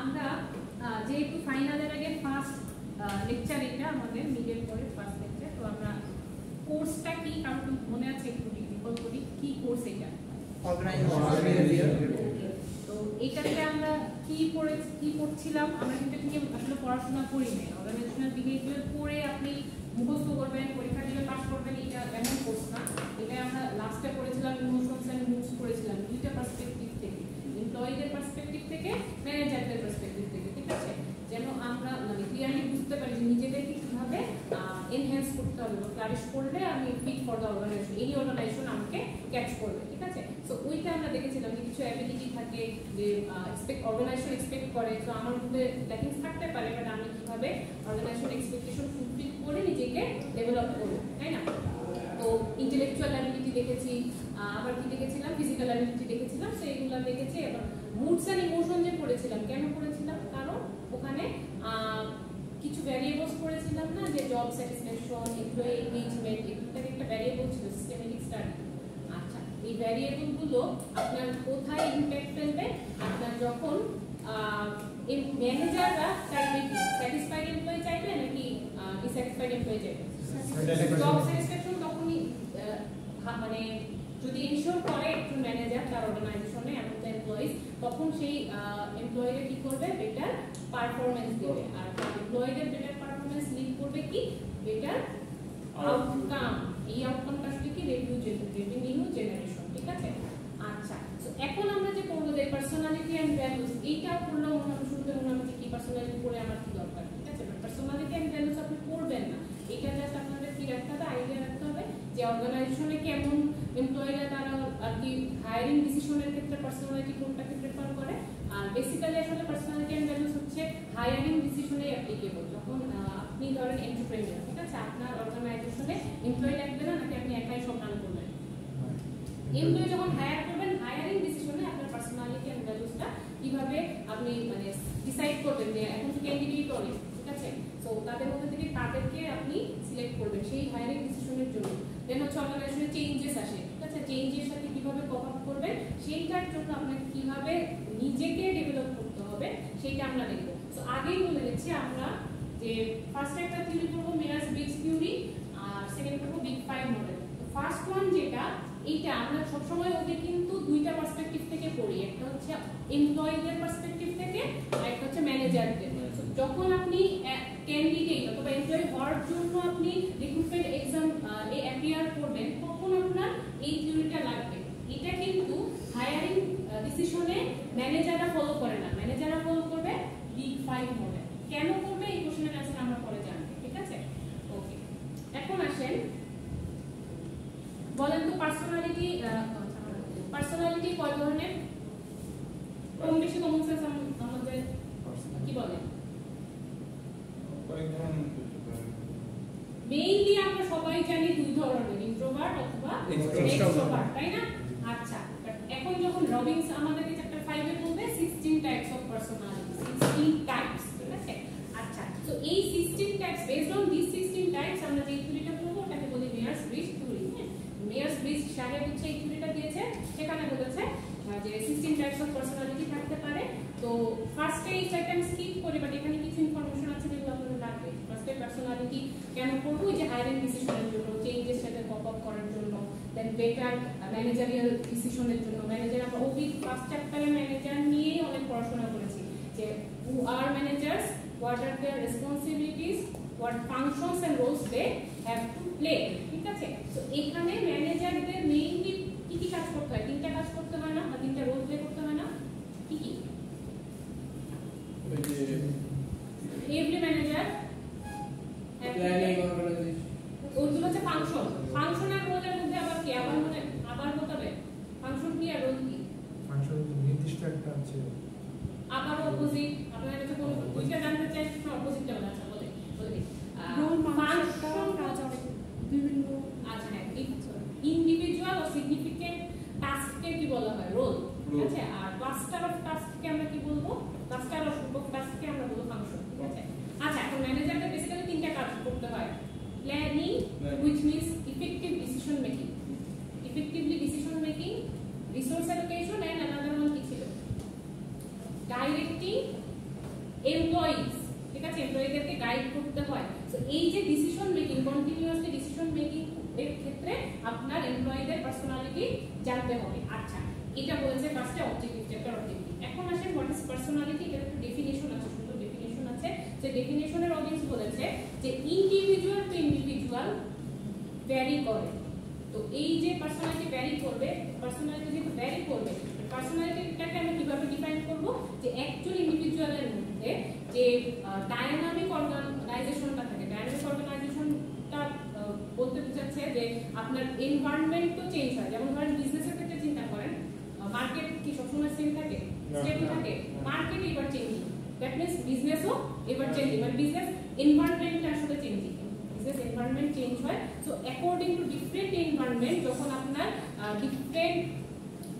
আমরা যেহেতু ফাইনালের আগে ফার্স্ট লেকচার, এটা আমাদের মিডের পরে ফার্স্ট লেকচার, তো আমরা কোর্সটা কি কারণ মনে আছে একটু রিকল করি, কি কোর্স এটা? তো এটাতে আমরা কি পড়ছিলাম? আমরা কিন্তু নিয়ে আসলে পড়াশোনা করি না। অর্গানাইজেশনাল বিহেভিয়ার পড়ে আপনি মুখস্থ করবেন, পরীক্ষা দিলে পাস করবেন, এটা এমন কোর্স না। এটা আমরা লাস্টে পড়েছিলাম ইমোশনস এন্ড মুডস পড়েছিলাম দুইটা পার্সপেক্টিভ থেকে, এমপ্লয়িদের পার্সপেক্টিভ থেকে, ম্যানেজারদের পার্সপেক্টিভ থেকে, ঠিক আছে? যেন আমরা মানে ক্লিয়ারলি বুঝতে পারি যে নিজেদেরকে কিভাবে এনহ্যান্স করতে হবে, ফ্লারিশ করলে আমি ফিট ফর দ্য অর্গানাইজেশন, এই অর্গানাইজেশন আমাকে ক্যাচ করবে, ঠিক আছে? সো ওইটা আমরা দেখেছিলাম যে কিছু অ্যাবিলিটি থাকে যে অর্গানাইজেশন এক্সপেক্ট করে, তো আমার মধ্যে ল্যাকিংস থাকতে পারে, বাট আমি কিভাবে অর্গানাইজেশন এক্সপেকটেশন ফুলফিল করে নিজেকে ডেভেলপ করবো, তাই না? তো ইন্টেলেকচুয়াল অ্যাবিলিটি দেখেছি, আবার কি দেখেছিলাম, ফিজিক্যাল অ্যাবিলিটি দেখেছিলাম, সো এইগুলো দেখেছি। এবার মুডস অ্যান্ড ইমোশন যে পড়েছিলাম, কেন পড়েছিলাম? কারণ ওখানে কিছু ভ্যারিয়েবলস পড়েছিলাম না, যে জব স্যাটিসফ্যাকশন, এমপ্লয়ি এনগেজমেন্ট, এগুলোর একটা ভ্যারিয়েবল ছিল সিস্টেমেটিক স্টাডি। আচ্ছা, এই ভ্যারিয়েবলগুলো আপনার কোথায় ইমপ্যাক্ট ফেলবে? আপনার যখন এই ম্যানেজাররা চাইবে কি স্যাটিসফাইড এমপ্লয়ি চাইবে নাকি ডিস্যাটিসফাইড এমপ্লয়ি চাইবে? জব স্যাটিসফ্যাকশন তখনই মানে যদি ইনশিওর করে একটু ম্যানেজার তার অর্গানাইজেশনে এমন এমপ্লয়িজ, তখন সেই এমপ্লয়িরা কি করবে? বেটার পারফরম্যান্স দেবে। আর এমপ্লয়িদের বেটার পারফরম্যান্স লিড করবে কি? Better outcome. এই আউটকামটা আসলে কি? রেভিনিউ জেনারেশন, ঠিক আছে? আচ্ছা, তো এখন আমরা যে পড়বো যে পার্সোনালিটি এন্ড ভ্যালুস, এইটা পড়লেও মনে হবে শুরুতে মনে হবে কি পার্সোনালিটি পড়ে আমার কি দরকার, ঠিক আছে? পার্সোনালিটি এন্ড ভ্যালুস আপনি পড়বেন না, এটা জাস্ট আপনাদের কি রাখতে হবে? আইডিয়া রাখতে হবে যে অর্গানাইজেশনে কেমন এমপ্লয়িরা তারা আর কি হায়ারিং ডিসিশনের ক্ষেত্রে পার্সোনালিটি কোনটাকে প্রেফার করে। আর বেসিক্যালি আসলে পার্সোনালিটি এন্ড ভ্যালুস হচ্ছে হায়ারিং ডিসিশনে অ্যাপ্লিকেবল। যখন আপনি ধরেন এন্টারপ্রেনিউর, ঠিক আছে, আপনার অর্গানাইজেশনে এমপ্লয়ি লাগবে না, নাকি আপনি একাই সব রান করবেন? এমপ্লয়ি যখন হায়ার করবেন, হায়ারিং ডিসিশনে আপনার পার্সোনালিটি এন্ড ভ্যালুসটা কিভাবে আপনি মানে ডিসাইড করবেন যে এখন তো ক্যান্ডিডেট অনেক, ঠিক আছে? সো তাদের মধ্যে থেকে তাদেরকে আপনি সিলেক্ট করবেন সেই হায়ারিং ডিসিশনের জন্য। দেন হচ্ছে অর্গানাইজেশনে চেঞ্জেস আসে, ঠিক আছে? চেঞ্জের সাথে কিভাবে কোপ আপ করবেন, সেইটার জন্য আপনাকে কিভাবে নিজেকে ডেভেলপ করতে হবে সেইটা আমরা দেখবো। সো আগেই বলে দিচ্ছি আমরা যে ফার্স্ট একটা থিওরি করবো মেয়ার্স ব্রিগস থিওরি, আর সেকেন্ড করবো big five model. First one যেটা, এইটা আমরা সবসময় ওকে কিন্তু দুইটা পার্সপেক্টিভ থেকে পড়ি, একটা হচ্ছে এমপ্লয়িদের পার্সপেক্টিভ থেকে, আর একটা হচ্ছে ম্যানেজারদের। যখন আপনি ক্যান্ডিডেট অথবা এমপ্লয়ি হওয়ার জন্য আপনি রিক্রুটমেন্ট এক্সাম অ্যাপিয়ার করবেন, তখন আপনার এই থিওরিটা লাগবে। এটা কিন্তু হায়ারিং ডিসিশনে ম্যানেজাররা ফলো করে না, ম্যানেজাররা ফলো করবে বিগ ফাইভ মডেল। কেন করবে এই কোশ্চেনের অ্যান্সার আমরা পরে জানবো, ঠিক আছে? ওকে, এখন আসেন বলেন তো পার্সোনালিটি কয় ধরনের? কম বেশি কমন সেন্স আমাদের কি বলে? মেইনলি আমরা সবাই জানি দুই ধরনের, ইন্ট্রোভার্ট অথবা এক্সট্রোভার্ট, তাই না? আচ্ছা, এখন যখন রবিনস আমাদেরকে চ্যাপ্টার 5 এ বলবে 16 টাইপস অফ পার্সোনালিটি, 16 টাইপস, ঠিক আছে? আচ্ছা, তো এই 16 types, based on this 16 types আমরা যে থিওরিটা পড়বো ওটাকে বলি Meyers Briggs theory. Meyers Briggs সাহেব হচ্ছে এই থিওরিটা দিয়েছে, সেখানে বলেছে যে 16 টাইপস অফ পার্সোনালিটি থাকতে পারে। তো ফার্স্টে এই চারটা আমি স্কিপ করি, বাট এখানে কিছু ইনফরমেশন আছে যেগুলো আপনাদের লাগবে। ফার্স্টে পার্সোনালিটি কেন পড়বো? যে হায়ারিং ডিসিশনের জন্য, চেঞ্জের সাথে কপ আপ করার জন্য, দেন বেটার ম্যানেজারিয়াল ডিসিশনের জন্য। ম্যানেজার আমরা ওবি ফার্স্ট চ্যাপ্টারে ম্যানেজার নিয়ে অনেক পড়াশোনা করেছি, যে who are managers, what are their responsibilities, what functions and roles they have to play, ঠিক আছে? তো এখানে ম্যানেজারদের মেইনলি কি কি কাজ করতে হয়? তিনটা কাজ করতে হয় না, বা তিনটা রোল প্লে করতে হয় না? কি কি? এভরি ম্যানেজার ওইগুলো হচ্ছে ফাংশন। ফাংশন আর রোলের মধ্যে আবার কি আবার বলতে ফাংশন কি আর রোল কি? ফাংশন নির্দিষ্ট একটা আছে, আবার অপোজিট। আপনারা কাছে কোন দুইটা জানতে চাইছেন, অপোজিটটা বলা আছে বলে রোল ফাংশন কাজ অনেক বিভিন্ন। আচ্ছা, হ্যাঁ, ইন্ডিভিজুয়াল ও সিগনিফিকেন্ট টাস্ককে কি বলা হয়? রোল, ঠিক আছে? আর ক্লাস্টার অফ টাস্ককে আমরা কি বলবো? ক্লাস্টার অফ গ্রুপ অফ টাস্ককে আমরা বলবো ফাংশন, ঠিক আছে? আচ্ছা, এখন ম্যানেজারদের বেসিক্যালি তিনটা কাজ করতে হয়। Planning, which means effective decision making, effectively decision making, resource allocation, and another one কি ছিল? Directing ছেলেদেরকে গাইড করতে হয়। তো এই যে decision making, continuously decision making এর ক্ষেত্রে আপনার এমপ্লয়ীদের পার্সোনালিটি জানতে হবে। আচ্ছা, এটা বলেছে ফার্স্টে অবজেক্টিভ, চ্যাপ্টার অবজেক্টিভ। এখন আসেন হোয়াট ইজ পার্সোনালিটি, এর একটা ডেফিনিশন আছে, সুন্দর ডেফিনিশন আছে। যে ডেফিনিশনের অডিয়েন্স বলেছে যে ইন্ডিভিজুয়াল টু ইন্ডিভিজুয়াল ভ্যারি করে। তো এই যে পার্সোনালিটি ভ্যারি করবে, পার্সোনালিটি যেহেতু ভ্যারি করবে, পার্সোনালিটিটাকে আমরা কিভাবে ডিফাইন করব, যে একজন ইন্ডিভিজুয়ালের মধ্যে যে ডায়নামিক অর্গানাইজেশনটা থাকে, ডায়নামিক অর্গানাইজেশনটা বলতে বোঝাচ্ছে যে আপনার এনভায়রনমেন্ট তো চেঞ্জ হয়। যেমন ধরেন বিজনেসের ক্ষেত্রে চিন্তা করেন, মার্কেট কি সবসময় সেম থাকে, স্টেবল থাকে? মার্কেট এবার চেঞ্জিং, দ্যাট মিন্স বিজনেসও এবার চেঞ্জিং, মানে বিজনেস এনভায়রনমেন্টটা আসলে চেঞ্জিং, বিজনেস এনভায়রনমেন্ট চেঞ্জ হয়। So according to different environment যখন আপনার ডিফারেন্ট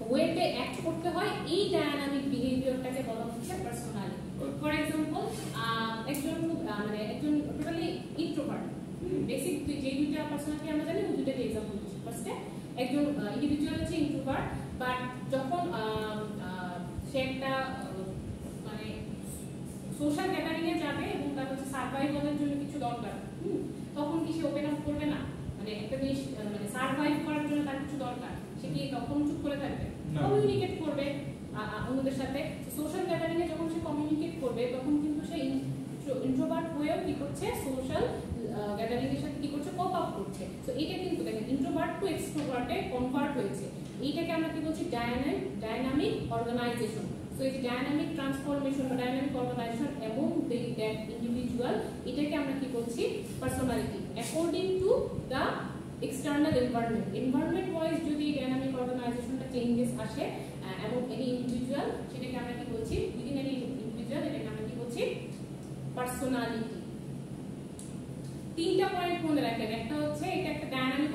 ওয়েতে অ্যাক্ট করতে হয়, এই ডায়নামিক বিহেভিয়ারটাকে বলা হচ্ছে পার্সোনালিটি। ফর এক্সাম্পল, একজন টোটালি ইন্ট্রোভার্ট, বেসিক যে দুইটা পার্সোনালিটি আমরা জানি ওই দুইটাকে এক্সাম্পল দিচ্ছি। ফার্স্টে একজন ইন্ডিভিজুয়াল হচ্ছে ইন্ট্রোভার্ট, বাট যখন সে একটা মানে সোশ্যাল গ্যাদারিং এ যাবে এবং তার হচ্ছে সার্ভাইভালের জন্য কিছু দরকার, তখন কি সে ওপেন আপ করবে না? মানে একটা জিনিস মানে সার্ভাইভ করার জন্য তার কিছু দরকার, সে কি তখন চুপ করে থাকবে? কমিউনিকেট করবে অন্যদের সাথে। সোশ্যাল গ্যাদারিং এ যখন সে কমিউনিকেট করবে, তখন কিন্তু সে ইন্ট্রোভার্ট হয়েও কি করছে, সোশ্যাল গ্যাদারিং এর সাথে কি করছে, কোপ আপ করছে। সো এটা কিন্তু দেখেন ইন্ট্রোভার্ট টু এক্সট্রোভার্টে কনভার্ট হয়েছে। এইটাকে আমরা কি বলছি, ডায়নামিক অর্গানাইজেশন। সো এই ডায়নামিক ট্রান্সফরমেশন বা ডায়নামিক অর্গানাইজেশন এবং দ্যাট ইন্ডিভিজুয়াল, এটাকে আমরা কি বলছি, personality according to the external environment wise যদি ডায়নামিক অর্গানাইজেশনটা চেঞ্জেস আসে এবং এনি ইন্ডিভিজুয়াল, সেটাকে আমরা কি বলছি, উইদিন এনি ইন্ডিভিজুয়াল, এটাকে আমরা কি বলছি, পার্সোনালিটি। তিনটা পয়েন্ট মনে রাখেন। একটা হচ্ছে এটা একটা ডায়নামিক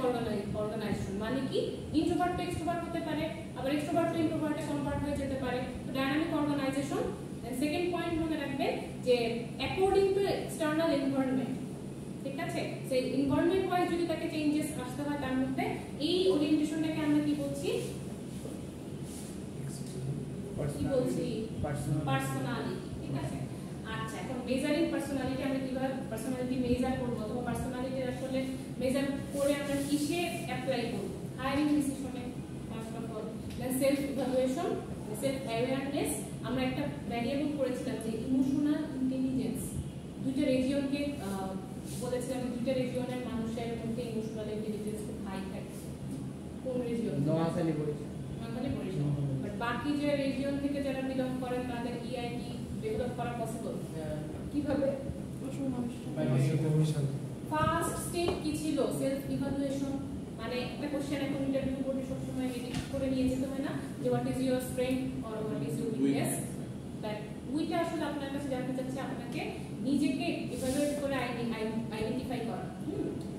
অর্গানাইজেশন, মানে কি ইন্ট্রোভার্ট টু এক্সট্রোভার্ট হতে পারে, আবার এক্সট্রোভার্ট টু ইন্ট্রোভার্টে কনভার্ট হয়ে যেতে পারে। তো ডায়নামিক অর্গানাইজেশন। সেকেন্ড পয়েন্ট মনে রাখবেন যে অ্যাকর্ডিং টু এক্সটার্নাল এনভায়রনমেন্ট, ঠিক আছে? সেই এনভায়রনমেন্ট ওয়াইজ যদি তাকে চেঞ্জেস আসতে হয় তার মধ্যে, এই ওরিয়েন্টেশনটাকে আমরা কি বলছি, পার্সোনালিটি, ঠিক আছে? আচ্ছা, এখন মেজারিং পার্সোনালিটি, আমরা কিভাবে পার্সোনালিটি মেজার করব, অথবা পার্সোনালিটি আসলে মেজার করে আমরা কিসে অ্যাপ্লাই করব? হায়ারিং ডিসিশনে first of all, then self evaluation, self awareness. আমরা একটা ভ্যারিয়েবল করেছিলাম যে ইমোশনাল ইন্টেলিজেন্স, দুইটা রিজিয়নকে বলেছিলাম, দুইটা রিজিয়নের মানুষের মধ্যে ইমোশনাল ইন্টেলিজেন্স খুব হাই থাকে। কোন রিজিয়ন? নোয়াখালী বরিশাল। বাট বাকি যে রিজিয়ন থেকে যারা বিলং করেন তাদের ইআইটি ডেভেলপ করা পসিবল কিভাবে? ফার্স্ট স্টেপ কি ছিল? Self evaluation. মানে একটা কোশ্চেন এখন ইন্টারভিউ বোর্ডে সবসময় এডিট করে নিয়ে যেতে হয় না, যে what is your strength or what is your weakness. That উইটা আসলে আপনার কাছে জানতে চাচ্ছে আপনাকে নিজেকে ইভালুয়েট করে আইডেন্টিফাই করা।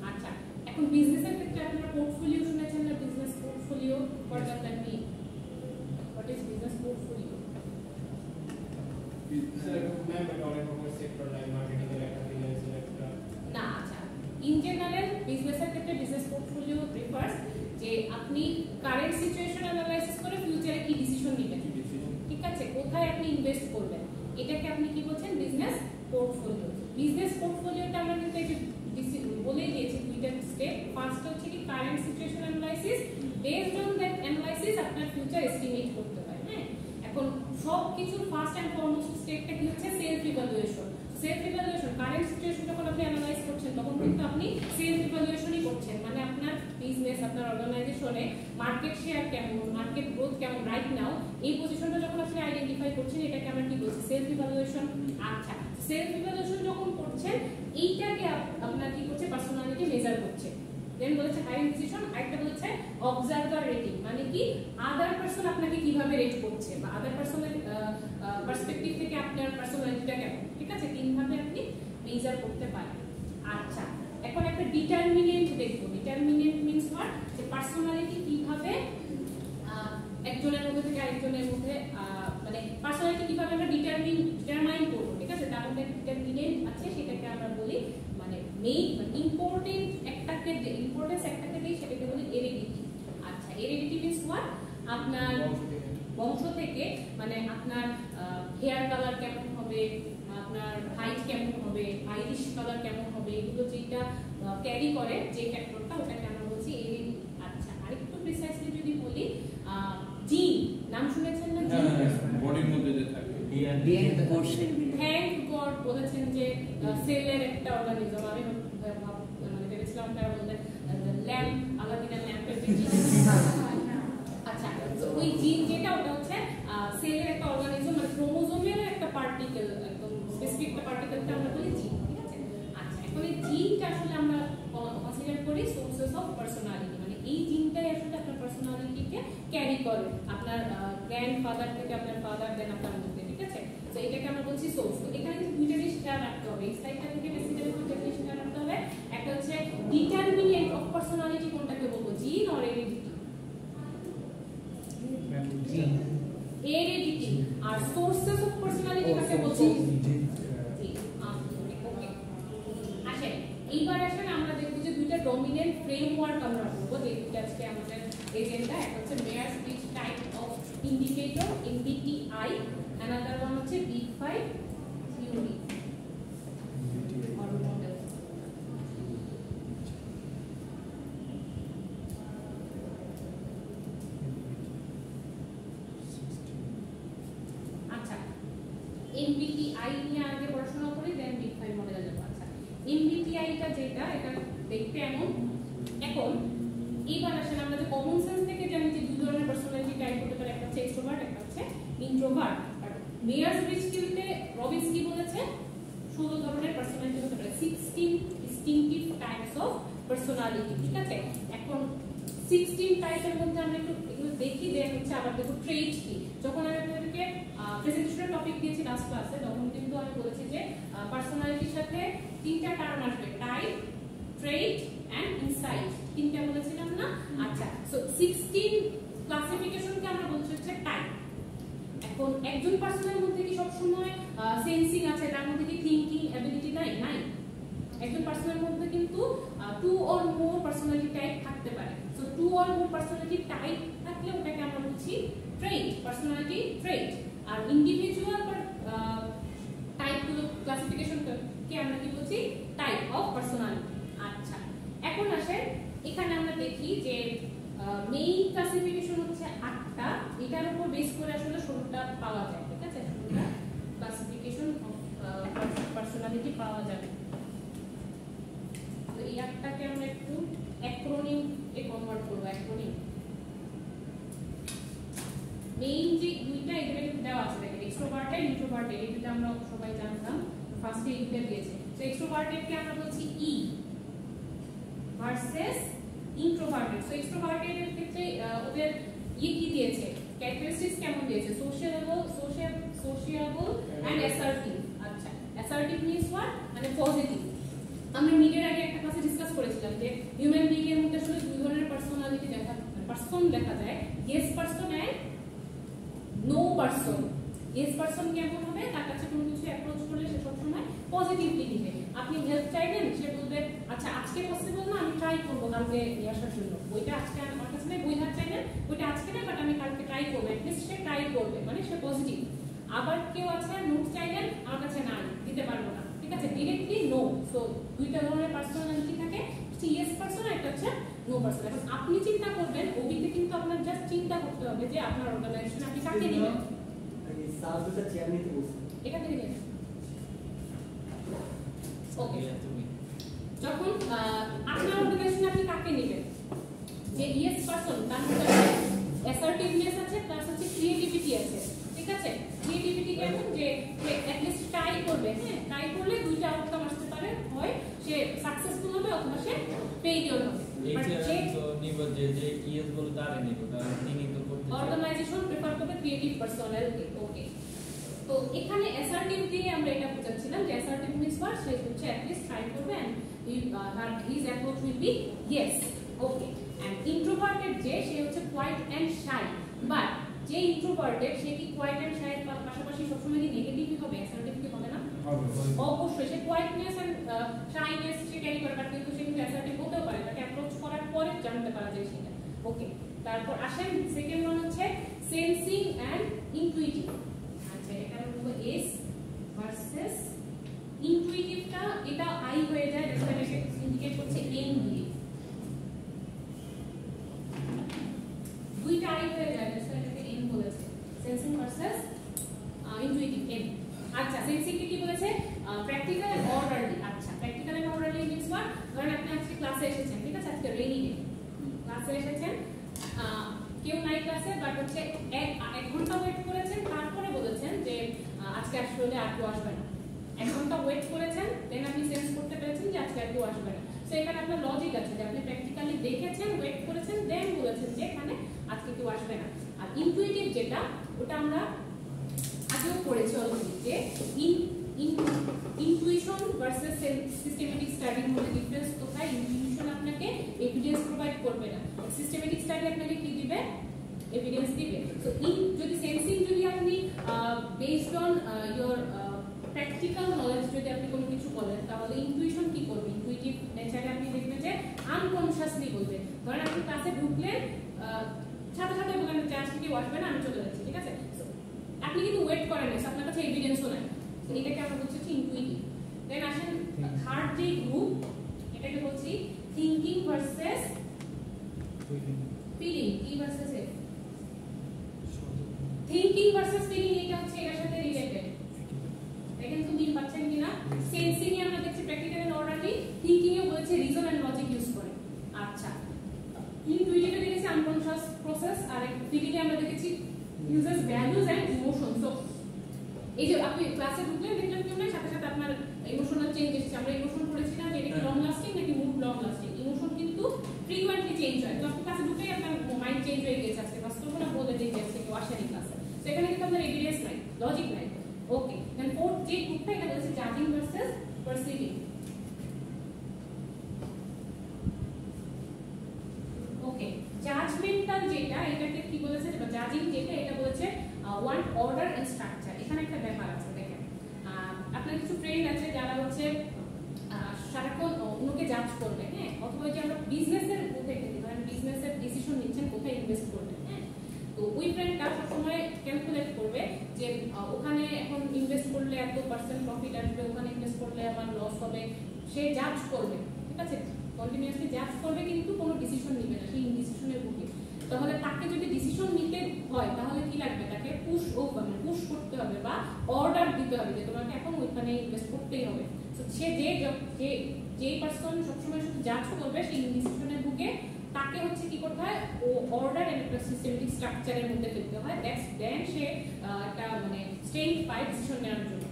আচ্ছা, এখন বিজনেসের ক্ষেত্রে আপনারা পোর্টফোলিও শুনেছেন না? Business portfolio, what does that mean? What is business portfolio? না, আচ্ছা, ইন জেনারেল বিজনেসের ক্ষেত্রে বিজনেস পোর্টফোলিও রিফার্স যে আপনি কারেন্ট সিচুয়েশন অ্যানালাইসিস করে ফিউচারে কি ডিসিশন নেবেন, ঠিক আছে, কোথায় আপনি ইনভেস্ট করবেন, এটাকে আপনি কি বলছেন, বিজনেস পোর্টফোলিও। বিজনেস পোর্টফোলিওটা আমরা কিন্তু এই যে বলেই দিয়েছি দুইটা স্টেপ। ফার্স্ট হচ্ছে কি current situation analysis, based on that analysis আপনার ফিউচার এস্টিমেট করতে হয়। হ্যাঁ, এখন সব কিছুর ফার্স্ট এন্ড ফরমোস্ট স্টেপটা কি হচ্ছে, self evaluation. Self evaluation, current situation যখন আপনি অ্যানালাইজ করছেন তখন কিন্তু আপনি সেলফ ইভালুয়েশনই করছেন, মানে আপনার বিজনেস, আপনার অর্গানাইজেশনে মার্কেট শেয়ার কেমন, মার্কেট গ্রোথ কেমন রাইট নাও, এই পজিশনটা যখন আপনি আইডেন্টিফাই করছেন, এটাকে আমরা কি বলছি, সেলফ ইভালুয়েশন। আচ্ছা, সেলফ ইভালুয়েশন যখন করছেন, এইটাকে আপনার কি করছে, পার্সোনালিটি মেজার করছে। দেন বলেছে হায়ারিং ডিসিশন, আরেকটা বলেছে অবজারভার রেটিং, মানে কি আদার পারসন আপনাকে কিভাবে রেট করছে বা আদার পারসনের পার্সপেক্টিভ থেকে আপনার পার্সোনালিটিটা কেমন, ঠিক আছে, তিন ভাবে আপনি মেজার করতে পারেন। আচ্ছা, এখন একটা ডিটারমিনেন্ট দেখব। ডিটারমিনেন্ট মিন্স হোয়াট, যে পার্সোনালিটি কিভাবে একজনের মধ্যে থেকে আরেকজনের মধ্যে, মানে পার্সোনালিটি কিভাবে আমরা ডিটারমাইন করব, ঠিক আছে, তার মধ্যে ডিটারমিনেন্ট আছে, সেটাকে আমরা বলি মানে মেইন ইম্পর্টেন্ট একটাকে, ইম্পর্টেন্স একটাকে দেই, সেটাকে বলি হেরিডিটি। আচ্ছা, হেরিডিটি মিন্স হোয়াট, আপনার বংশ থেকে মানে আপনার হেয়ার কালার কেমন হবে, আপনার হাইট কেমন হবে, আইরিশ কালার কেমন হবে, এগুলো যেটা ক্যারি করে যে ফ্যাক্টরটা ওটাকে আমরা বলছি এরিড। আচ্ছা, আরেকটু প্রিসাইসলি যদি বলি জিন নাম শুনেছেন না? জিন বডির মধ্যে যে থাকে থ্যাংক গড বলেছেন যে সেলের একটা অর্গানিজম। আমি মানে ভেবেছিলাম আপনারা বলতেন ল্যাম্প, আলাদিনের ল্যাম্পের আচ্ছা, তো ওই জিন যেটা ওটা হচ্ছে সেলের একটা অর্গানিজম, মানে ক্রোমোজোমের একটা পার্টিকেল, একদম স্পেসিফিক একটা পার্টিকেলকে আমরা বলি জিন, ঠিক আছে? আচ্ছা, এখন এই জিনটা আসলে আমরা কনসিডার করি সোর্সেস অফ পার্সোনালিটি, মানে এই জিনটাই আসলে আপনার পার্সোনালিটিকে ক্যারি করে আপনার গ্র্যান্ডফাদার থেকে আপনার ফাদার দেন আপনার মধ্যে, ঠিক আছে? তো এটাকে আমরা বলছি সোর্স। তো এখানে কিন্তু দুইটা জিনিস খেয়াল রাখতে হবে, এই স্লাইডটা থেকে বেসিক্যালি দুইটা জিনিস খেয়াল রাখতে হবে। একটা হচ্ছে ডিটারমিনেন্ট অফ পার্সোনালিটি, কোনটাকে বলবো, জিন অর হেরিডিটি? হেরিডিটি। আর সোর্সেস অফ পার্সোনালিটি কাকে বলছি? ওকে, আসেন এইবার আসেন আমরা দেখব যে দুইটা ডমিনেন্ট ফ্রেমওয়ার্ক আমরা বলবো, যে দুইটা আজকে আমাদের এজেন্ডা। একটা হচ্ছে Myers Briggs type of indicator MBTI, another one হচ্ছে Big Five theory or model. আচ্ছা, MBTI নিয়ে আগে পড়াশোনা করি, দেন Big Five মডেলে যাব। আচ্ছা, MBTI টা যেটা, এটা দেখতে এমন। এখন এইবার আসলে আমরা যে কমন সেন্স থেকে জানি যে দুই ধরনের পার্সোনালিটি টাইপ হতে পারে, একটা হচ্ছে এক্সট্রোভার্ট, একটা হচ্ছে ইন্ট্রোভার্ট। আর মেয়ার্স-ব্রিজ থিওরিতে রবিনস্কি বলেছে 16 ধরনের পার্সোনালিটি হতে পারে, 16 ডিস্টিংটিভ টাইপস অফ পার্সোনালিটি, ঠিক আছে? এখন 16 টাইপের মধ্যে আমরা একটু এগুলো দেখি, দেন হচ্ছে আবার দেখো ট্রেট কি। যখন আমি আপনাদেরকে প্রেজেন্টেশনের টপিক দিয়েছি লাস্ট ক্লাসে, তখন কিন্তু আমি বলেছি যে পার্সোনালিটির সাথে তিনটা টার্ম আসবে, টাইপ, ট্রেট এন্ড ইনসাইট, তিনটা বলেছিলাম না? আচ্ছা, সো 16 ক্লাসিফিকেশনকে আমরা বলছি হচ্ছে টাইপ। এখন একজন পার্সনের মধ্যে কি সব সময় সেন্সিং আছে, তার মধ্যে কি থিংকিং এবিলিটি নাই? নাই। একজন পার্সনের মধ্যে কিন্তু 2 অর মোর পার্সোনালিটি টাইপ থাকতে পারে। So 2 or more personality type থাকলে ওটাকে আমরা বলছি ট্রেট, পার্সোনালিটি ট্রেট। আর ইন্ডিভিজুয়াল টাইপগুলো ক্লাসিফিকেশনকে আমরা কি বলছি? Type of personality. আচ্ছা, এখন আসেন এখানে আমরা দেখি যে মেইন ক্লাসিফিকেশন হচ্ছে 8টা, এটার উপর বেস করে আসলে 16টা পাওয়া যায়, ঠিক আছে? 16টা ক্লাসিফিকেশন অফ পার্সোনালিটি পাওয়া যাবে। তো এই 8টাকে আমরা একটু অ্যাক্রোনিম এ কনভার্ট করব। অ্যাক্রোনিম মেইন যে দুইটা এখানে দেওয়া আছে, দেখেন এক্সট্রোভার্টেড, ইন্ট্রোভার্টেড, এই দুটো আমরা সবাই জানতাম, ফার্স্টে এই দুটো দিয়েছে। তো এক্সট্রোভার্টেড কে আমরা বলছি ই ভার্সেস ইন্ট্রোভার্টেড। সো এক্সট্রোভার্টেড এর ক্ষেত্রে ওদের কি দিয়েছে, ক্যারেক্টারিস্টিক্স কেমন দিয়েছে? সোশিয়েবল এন্ড অ্যাসার্টিভ। আচ্ছা, অ্যাসার্টিভ মিন্স হোয়াট? মানে পজিটিভ। আমরা মিডের আগে একটা ক্লাসে ডিসকাস করেছিলাম যে হিউম্যান বিং এর মধ্যে আসলে দুই ধরনের পার্সোনালিটি পার্সন দেখা যায়, yes person and no person. Yes person কেমন হবে? তার কাছে কোনো কিছু অ্যাপ্রোচ করলে সে সবসময় পজিটিভলি নিবে। আপনি হেল্প চাইবেন, সে বলবে আচ্ছা আজকে পসিবল না, আমি ট্রাই করবো কালকে নিয়ে আসার জন্য। ওইটা আজকে আমার কাছে নেই, বই হাত চাইবেন, ওইটা আজকে না, বাট আমি কালকে ট্রাই করবো। অ্যাটলিস্ট সে ট্রাই করবে, মানে সে পজিটিভ। আবার কেউ আছে নোট চাইলেন, আমার কাছে না, দিতে পারবো না, ঠিক আছে, ডিরেক্টলি নো। সো দুইটা ধরনের পার্সোনালিটি থাকে, ইয়েস পার্সন, একটা হচ্ছে নো পার্সন। এখন আপনি চিন্তা করবেন, ওবিতে কিন্তু আপনার জাস্ট চিন্তা করতে হবে যে আপনার অর্গানাইজেশনে আপনি কাকে নেবেন। এটা থেকে নেবেন, ওকে। যখন আপনার অর্গানাইজেশনে আপনি কাকে নেবেন, যে ইয়েস পার্সন, তার মধ্যে অ্যাসার্টিভনেস আছে, প্লাস হচ্ছে ক্রিয়েটিভিটি আছে, ঠিক আছে? ক্রিয়েটিভিটি কেমন? যে অ্যাটলিস্ট ট্রাই করবে, হ্যাঁ, ট্রাই করলে দুইটা আউটকাম আসতে পারে, হয় সে সাকসেসফুল হবে অথবা সে ফেইলিওর হবে। বাট যে নিব যে ইয়েস বলে তারে নিব, কারণ তিনি তো করতে অর্গানাইজেশন প্রেফার করবে ক্রিয়েটিভ পার্সোনালিটি, ওকে। তো এখানে অ্যাসার্টিভ দিয়ে আমরা এটা বুঝাচ্ছিলাম যে অ্যাসার্টিভ মিন্স হোয়াট? সে হচ্ছে অ্যাটলিস্ট ট্রাই করবে and his approach will be yes, okay. And introverted যে, সে হচ্ছে কোয়াইট এন্ড শাই। বাট যে ইন্ট্রোভার্টেড, সে কি কোয়াইট এন্ড শাই এর পাশাপাশি সবসময় কি নেগেটিভই হবে? অ্যাসার্টিভ কি হবে না? অবশ্যই সে কোয়াইটনেস এন্ড শাইনেস সে ক্যারি করে, বাট কিন্তু সে কিন্তু অ্যাসার্টিভ হতেও পারে, তাকে অ্যাপ্রোচ করার পরে জানতে পারা যায় সেটা, ওকে। তারপর আসেন সেকেন্ড ওয়ান হচ্ছে সেন্সিং অ্যান্ড ইনটুইটিভ। আচ্ছা এটা বলবো এস ভার্সেস ইনটুইটিভটা, এটা আই হয়ে যায়, এটা ইন্ডিকেট করছে এন দিয়ে, দুইটা আই হয়ে যায়, এটাকে এন বলেছে, সেন্সিং ভার্সেস ইনটুইটিভ এন। আচ্ছা সেন্সিংকে কি বলেছে? Practical and orderly. আচ্ছা practical and orderly means what? ধরেন আপনি আজকে ক্লাসে এসেছেন, ঠিক আছে, আজকে রেইনি ডে, ক্লাসে এসেছেন, কেউ নাই ক্লাসে, বাট হচ্ছে এক ঘন্টা ওয়েট করেছেন, তারপরে বলেছেন যে আজকে আসলে আর কেউ আসবে না। 1 ঘন্টা ওয়েট করেছেন, দেন আপনি সেন্স করতে পেরেছেন যে আজকে আর কেউ আসবে না। সো এখানে আপনার লজিক আছে যে আপনি প্র্যাকটিক্যালি দেখেছেন, ওয়েট করেছেন, দেন বলেছেন যে এখানে আজকে কেউ আসবে না। আর ইনটুইটিভ যেটা, ওটা আমরা আগেও পড়েছি অলরেডি, যে ইনটুইশন ভার্সেস সিস্টেমেটিক স্টাডির মধ্যে ডিফারেন্স কোথায়? ইনটুইশন আপনাকে এভিডেন্স প্রোভাইড করবে না, সিস্টেমেটিক স্টাডি আপনাকে কি দিবে? এভিডেন্স দিবে। সো যদি সেন্সিং যদি আপনি based on your practical knowledge যদি আপনি কোনো কিছু বলেন, তাহলে ইনটুইশন কি করবে? ইনটুইটিভ নেচারে আপনি দেখবেন যে আনকনশিয়াসলি বলবে। ধরেন আপনি ক্লাসে ঢুকলেন, সাথে সাথে বলেন যে আজকে কেউ আসবে না, আমি চলে যাচ্ছি, ঠিক আছে, আপনি কিন্তু ওয়েট করেন না, আপনার কাছে এভিডেন্সও নাই, এটাকে আমরা বলছি ইনটুইটিভ। দেন আসেন থার্ড যে গ্রুপ, এটাকে বলছি থিংকিং ভার্সেস ফিলিং। কি ভার্সেস এ? থিংকিং ভার্সেস ফিলিং, এটা হচ্ছে এর সাথে রিলেটেড। দেখেন তো মিল পাচ্ছেন কিনা? সেন্সিং এ আমরা দেখছি প্র্যাকটিক্যাল এন্ড অর্ডারলি, থিংকিং এ বলেছে রিজন এন্ড লজিক ইউজ করে। আচ্ছা ইনটুইটিভে দেখেছি আনকনশিয়াস প্রসেস, আর ফিলিং এ আমরা দেখেছি uses values and emotions. So এই যে আপনি ক্লাসে ঢুকলেন, দেখলেন কেউ নাই, সাথে সাথে আপনার ইমোশনাল চেঞ্জ এসেছে। আমরা ইমোশন পড়েছি না যে এটা কি লং লাস্টিং নাকি মুড লং লাস্টিং। ইমোশন কিন্তু ফ্রিকোয়েন্টলি চেঞ্জ হয়, তো আপনি ক্লাসে ঢুকলেই আপনার মাইন্ড চেঞ্জ হয়ে গেছে, আজকে ক্লাস করবো না, বলে দিয়ে গেছে কেউ আসেনি ক্লাসে। তো এখানে কিন্তু আপনার এভিডেন্স নাই, লজিক নাই। ওকে, দেন ফোর্থ যে গ্রুপটা, এটা বলছে জাজিং ভার্সেস পারসিভিং। ওকে, জাজমেন্টাল যেটা, এটাকে কি বলেছে? জাজিং যেটা, এটা বলেছে ওয়ান্ট অর্ডার এন্ড স্ট্রাকচার। এখানে একটা ব্যাপার আছে, দেখেন আপনার কিছু ফ্রেন্ড আছে যারা হচ্ছে সারাক্ষণ অন্যকে জাজ করবে, হ্যাঁ, অথবা যে আমরা বিজনেসের মধ্যে থেকে, ধরেন বিজনেসের ডিসিশন নিচ্ছেন কোথায় ইনভেস্ট করবেন, হ্যাঁ, তো ওই ফ্রেন্ডটা সবসময় ক্যালকুলেট করবে যে ওখানে এখন ইনভেস্ট করলে এত % প্রফিট আসবে, ওখানে ইনভেস্ট করলে আমার লস হবে, সে জাজ করবে, ঠিক আছে, কন্টিনিউয়াসলি জাজ করবে, কিন্তু কোনো ডিসিশন নেবে না, সেই ইনডিসিশনের ভুগে। তাহলে তাকে যদি ডিসিশন নিতে হয়, তাহলে কি লাগবে? তাকে পুশ করতে হবে বা অর্ডার দিতে হবে যে তোমাকে এখন ওইখানে ইনভেস্ট করতেই হবে। তো সে যে পারসন সবসময় শুধু জাজ করবে, সেই ইনডিসিশনের ভুগে, তাকে হচ্ছে কি করতে হয়? ও অর্ডার এন্ড একটা সিস্টেমেটিক স্ট্রাকচারের মধ্যে ফেলতে হয়, দ্যাটস দেন সে একটা মানে স্ট্রেংথ পায় ডিসিশন নেওয়ার জন্য।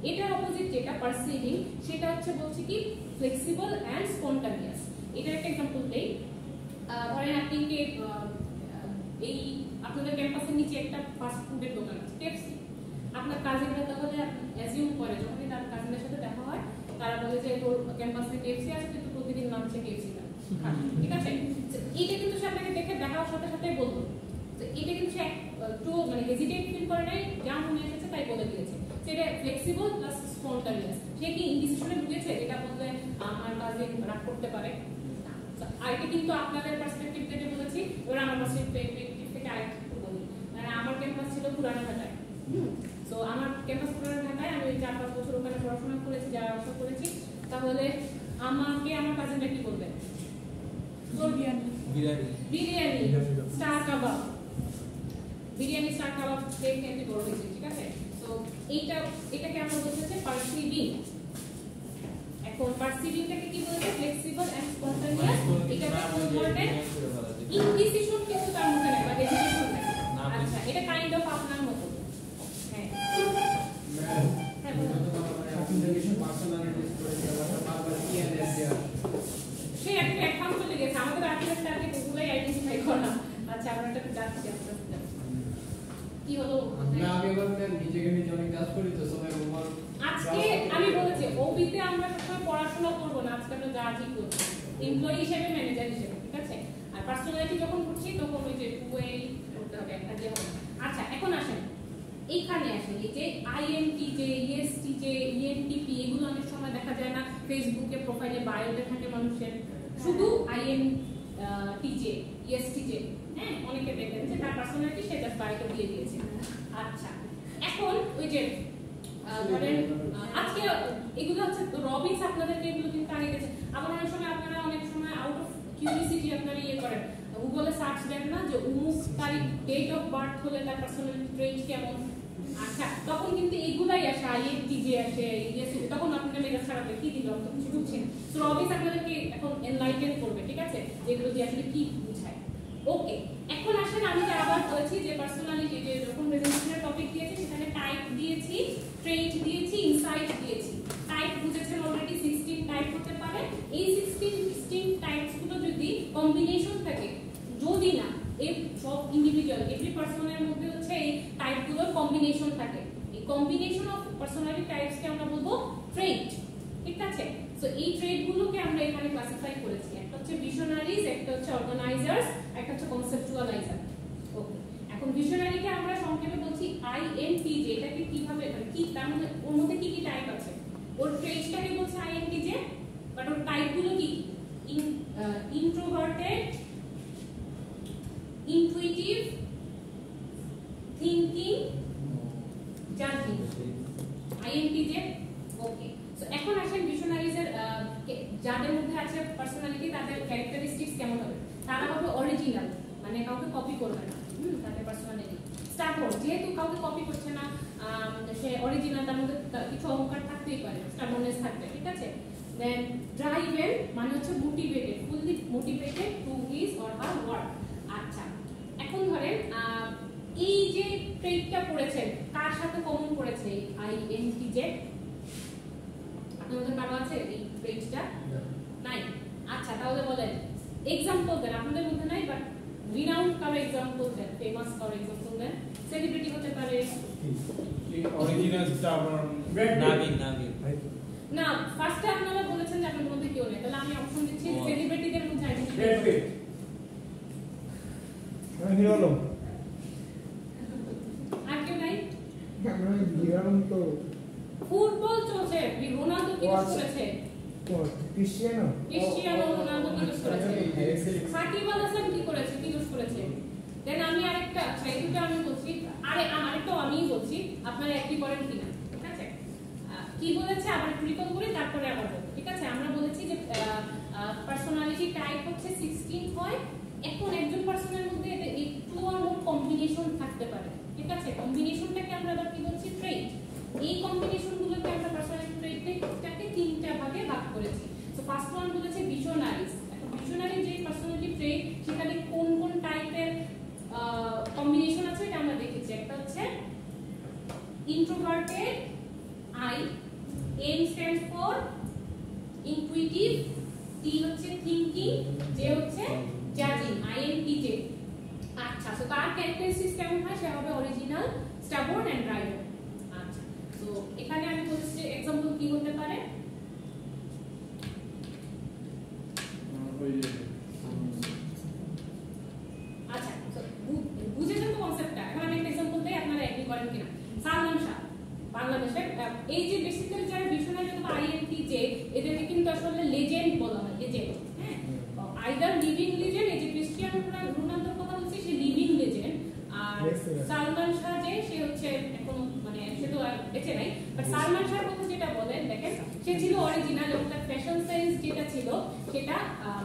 এটার অপোজিট যেটা পারসিভিং, সেটা হচ্ছে বলছে কি ফ্লেক্সিবল এন্ড স্পন্টানিয়াস। এটার একটা एग्जांपल দেই। ধরেন আপনি কি এই আপনাদের ক্যাম্পাসের নিচে একটা ফাস্ট ফুডের দোকান আছে, কেএফসি। আপনার কাজিনরা তাহলে অ্যাজিউম করে, যখন তার কাজিনের সাথে দেখা হয়, তারা বলে যে তোর ক্যাম্পাসে কেএফসি আছে, কিন্তু প্রতিদিন লাঞ্চে কেএফসি না, ঠিক আছে। এটা কিন্তু সে আপনাকে দেখে দেখার সাথে সাথে বলতো, তো এটা কিন্তু সে একটু মানে হেজিটেট ফিল করে নাই, যা মনে এসেছে তাই বলে দিয়েছে। সেটা ফ্লেক্সিবল প্লাস স্পন্টানিয়াস। সে কি ইনডিসিশনে ঢুকেছে, এটা বললে আমার কাজিন রাগ করতে পারে। আর এটা কিন্তু আপনাদের পার্সপেক্টিভ থেকে বলেছি, এবার আমার পার্সপেক্টিভ থেকে আরেকটু বলি। মানে আমার ক্যাম্পাস ছিল পুরানাঘাটায়, সো আমার ক্যাম্পাস পুরানাঘাটায়, আমি 4-5 বছর ওখানে পড়াশোনা করেছি, যারা আশা করেছি। তাহলে আমাকে আমার কাজিনরা কি বলবে? বিরিয়ানি স্টার কাবাব, বিরিয়ানি স্টার কাবাব দেখে আমি বড় হয়েছি, ঠিক আছে। তো এটাকে আমরা বলতেছি পারসিভিং। এখন পারসিভিংটাকে কি বলছে? Flexible and spontaneous. এটাকে কোন ধরনের ইনডিসিশন কিন্তু তার মধ্যে নেই বা ডেসিশন নেই। আচ্ছা, এটা কাইন্ড অফ আপনার মতো, হ্যাঁ সে একটা অ্যাকাউন্ট চলে গেছে, আমাদের আর্টিফিশিয়াল টাকে গুগলে আইডেন্টিফাই করা। আচ্ছা, আমরা এটা যাচ্ছি আস্তে আস্তে। কি হলো? আজকে আমি বলেছি ওবিতে আমরা সবসময় পড়াশোনা করবো না, আজকে আমরা জাজই করবো, এমপ্লয়ি হিসেবে, ম্যানেজার হিসেবে, ঠিক আছে। আর পার্সোনালিটি যখন করছি তখন ওই যে ওয়ে করতে হবে একটা যে হবে। আচ্ছা, এখন আসেন এইখানে আসেন, এই যে আইএনটি যে ইএসটি যে ইএনটিপি, এগুলো অনেক সময় দেখা যায় না ফেসবুকে প্রোফাইলে বায়োতে থাকে মানুষের, শুধু আইএনটি যে ইএসটি যে হ্যাঁ অনেকে দেখেন যে তার পার্সোনালিটি সে জাস্ট বাড়িতে দিয়ে দিয়েছে। আচ্ছা এখন ওই যে ধরেন আজকে এগুলো হচ্ছে রবিন্স আপনাদেরকে এগুলো কিন্তু আগে গেছে। আবার অনেক সময় আপনারা অনেক সময় আউট অফ কিউরিওসিটি আপনারা ইয়ে করেন, গুগলে সার্চ দেন না যে অমুক তারিখ ডেট অফ বার্থ হলে তার পার্সোনালিটি ট্রেট কেমন। আচ্ছা তখন কিন্তু এগুলাই আসে, আইএনটিজে আসে, তখন আপনারা মেজাজ খারাপ কি দিলাম তো কিছু বুঝছেন। তো রবিন্স আপনাদেরকে এখন এনলাইটেন করবে, ঠিক আছে, যেগুলো দিয়ে আসলে কি বুঝায়। ওকে এখন আসেন আমি যে আবার বলেছি যে পার্সোনালিটি যে যখন প্রেজেন্টেশনের টপিক দিয়েছি সেখানে টাইপ দিয়েছি, ট্রেট দিয়েছি, ইনসাইট দিয়েছি। টাইপ বুঝেছেন অলরেডি 16 টাইপ হতে পারে। এই 16 টাইপস গুলো যদি কম্বিনেশন থাকে, যদি না এই সব ইন্ডিভিজুয়াল এভরি পারসনের মধ্যে হচ্ছে এই টাইপগুলোর কম্বিনেশন থাকে, এই কম্বিনেশন অফ পার্সোনালিটি টাইপস কে আমরা বলবো ট্রেট, ঠিক আছে। সো এই ট্রেট গুলোকে আমরা এখানে ক্লাসিফাই করেছি, একটা হচ্ছে ভিশনারিজ, একটা হচ্ছে অর্গানাইজার্স, একটা হচ্ছে কনসেপচুয়ালাইজার। ওকে এখন ভিশনারিকে আমরা সংক্ষেপে বলছি আইএনটিজে। এটাকে কিভাবে মানে কি তার মধ্যে ওর মধ্যে কি কি টাইপ আছে, ওর ট্রেটটাকে বলছে আইএনটিজে, বাট ওর টাইপগুলো কি introverted, intuitive, thinking, judging, INTJ। Okay so এখন আসেন ভিশনারিজ এর যাদের মধ্যে আছে পার্সোনালিটি তাদের ক্যারেক্টারিস্টিক্স কেমন হবে। তারা হবে অরিজিনাল, মানে কাউকে কপি করবে না, তাদের পার্সোনালিটি। স্টাবর্ন, যেহেতু কাউকে কপি করছে না সে অরিজিনাল, তার মধ্যে কিছু অহংকার থাকতেই পারে, স্টাবর্ননেস থাকবে, ঠিক আছে। দেন ড্রাইভেন মানে হচ্ছে motivated, fully motivated to his or her work. আচ্ছা এখন ধরেন এই যে ট্রেটটা পড়েছেন কার সাথে কমন করেছে আইএনটিজে? আপনাদের কারো আছে এই ট্রেটটা? নাই। আচ্ছা তাহলে বলেন এক্সাম্পল দেন, আপনাদের মধ্যে নাই বাট রিনাউন্ড কারো এক্সাম্পল দেন, ফেমাস কারো এক্সাম্পল দেন। সেলিব্রিটি হতে পারে, অরিজিনাল স্টাবর্ন, নাগিন না ফার্স্টে আপনারা বলেছেন যে আপনাদের মধ্যে কেউ নেই, তাহলে আমি অপশন দিচ্ছি সেলিব্রিটিদের মধ্যে ব্র্যাড পিট, হিরো আলম। আর কেউ নাই? হিরো আলম তো ফুটবল চলছে, রোনালদো কি করেছে? ক্রিশ্চিয়ানো রোনালদো কি করেছে? সাকিব আল হাসান কি করেছে? কি দোষ করেছে? দেন আমি আরেকটা দুটো আমি বলছি, আরেকটাও আমিই বলছি, আপনারা একই করেন কিনা, ঠিক আছে। কি বলেছে আবার একটু রিকল করি তারপরে আবার বলবো, ঠিক আছে। আমরা বলেছি যে পার্সোনালিটি টাইপ হচ্ছে 16 হয়। এখন একজন পার্সনের মধ্যে একটু আর মোর কম্বিনেশন থাকতে পারে, ঠিক আছে। কম্বিনেশনটাকে আমরা আবার কি বলছি? ট্রেট। এই কম্বিনেশনগুলোকে আমরা পার্সোনালিটি ট্রেটটাকে তিনটা ভাগে ভাগ করেছি। সো ফার্স্ট ওয়ান বলেছে ভিশনারিজ। এখন ভিশনারি যে পার্সোনালিটি ট্রেট সেখানে কোন কোন টাইপের কম্বিনেশন আছে এটা আমরা দেখেছি। একটা হচ্ছে introverted, I, M stands for intuitive, T হচ্ছে থিংকিং, জে হচ্ছে জাজিং, INTJ। আচ্ছা সো তার ক্যারেক্টারিস্টিক্স কেমন হয়? সে হবে অরিজিনাল, স্টাবর্ন এন্ড ড্রাইভার। আচ্ছা সো এখানে আমি বলছি এক্সাম্পল কি হতে পারে? আচ্ছা বুঝেছেন তো কনসেপ্টটা? এখন আমি একটা এক্সাম্পল দেই, আপনারা এগ্রি করেন কিনা। সালমান শাহ বাংলাদেশের এই যে বেসিক্যালি যারা ভিশনারি অথবা INTJ এদেরকে কিন্তু আসলে লেজেন্ড বলা হয়, লেজেন্ড। হ্যাঁ আইদার লিভিং লেজেন্ড, এই যে ক্রিশ্চিয়ানো রোনালদোর কথা বলছি সে লিভিং লেজেন্ড, আর সালমান শাহ যে সে হচ্ছে এখন মানে সে তো বেঁচে নাই, বাট সালমান শাহর কথা যেটা বলেন দেখেন সে ছিল অরিজিনাল এবং তার ফ্যাশন সেন্স যেটা ছিল সেটা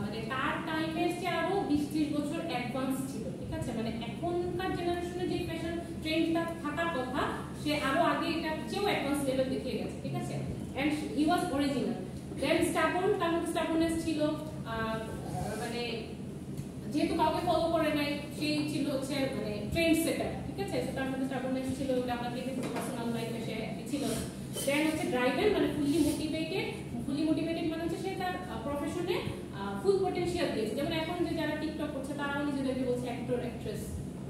মানে তার টাইমের চেয়ে আরো 20-30 বছর অ্যাডভান্স ছিল, ঠিক আছে। মানে এখনকার জেনারেশনে যে ফ্যাশন ট্রেন্ডটা থাকার কথা সে আরো আগে এটা চেয়েও অ্যাডভান্স লেভেল দেখিয়ে গেছে, ঠিক আছে। And he was original. Then stubborn, তার মধ্যে স্টাবর্ননেস ছিল, মানে যেহেতু কাউকে ফলো করে নাই সেই ছিল হচ্ছে মানে ট্রেন্ড সেটার, ঠিক আছে। সো তার মধ্যে স্টাবর্ননেস ছিল, ওটা আমরা দেখেছি পার্সোনাল লাইফে সে ছিল। দেন হচ্ছে ড্রাইভেন মানে ফুললি মোটিভেটেড, মানে হচ্ছে সে তার প্রফেশনে ফুল পটেনশিয়াল দিয়েছে। যেমন এখন যে যারা টিকটক করছে তারাও নিজেদেরকে বলছে অ্যাক্টর অ্যাক্ট্রেস,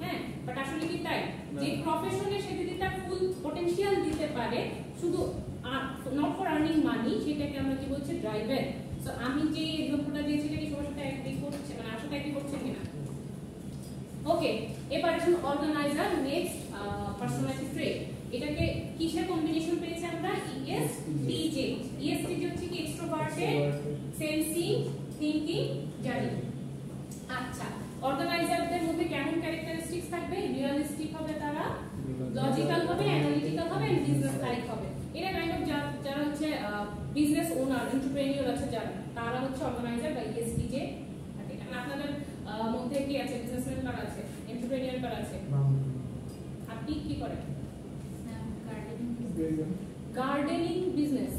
হ্যাঁ বাট আসলে কি তাই? যে প্রফেশনে সে যদি তার ফুল পটেনশিয়াল দিতে পারে শুধু নট ফর আর্নিং মানি, সেটাকে আমরা কি বলছি? ড্রাইভেন। সো আমি যে এক্সাম্পলটা দিয়েছি এটা কি সবার সাথে এগ্রি করছে, মানে আসলে এগ্রি করছে কিনা? ওকে এবার আসুন অর্গানাইজার, নেক্সট পার্সোনালিটি ট্রেট। এটাকে কিসের কম্বিনেশন পেয়েছি আমরা? ESTJ। ESTJ হচ্ছে কি এক্সট্রোভার্টেড, সেন্সিং, থিংকিং, জাজিং। আচ্ছা অর্গানাইজারদের মধ্যে থাকবে, রিয়েলিস্টিক হবে তারা, লজিক্যাল হবে, অ্যানালিটিক্যাল হবে এন্ড বিজনেস লাইক হবে। এটা কাইন্ড অফ যারা হচ্ছে বিজনেস ওনার, এন্টারপ্রেনিয়র আছে যারা, তারা হচ্ছে অর্গানাইজার বা ESTJ থাকে। আপনাদের মধ্যে কি আছে? বিজনেসম্যান কারা আছে, এন্টারপ্রেনিয়র কারা আছে? আপনি কি করেন? Gardening business.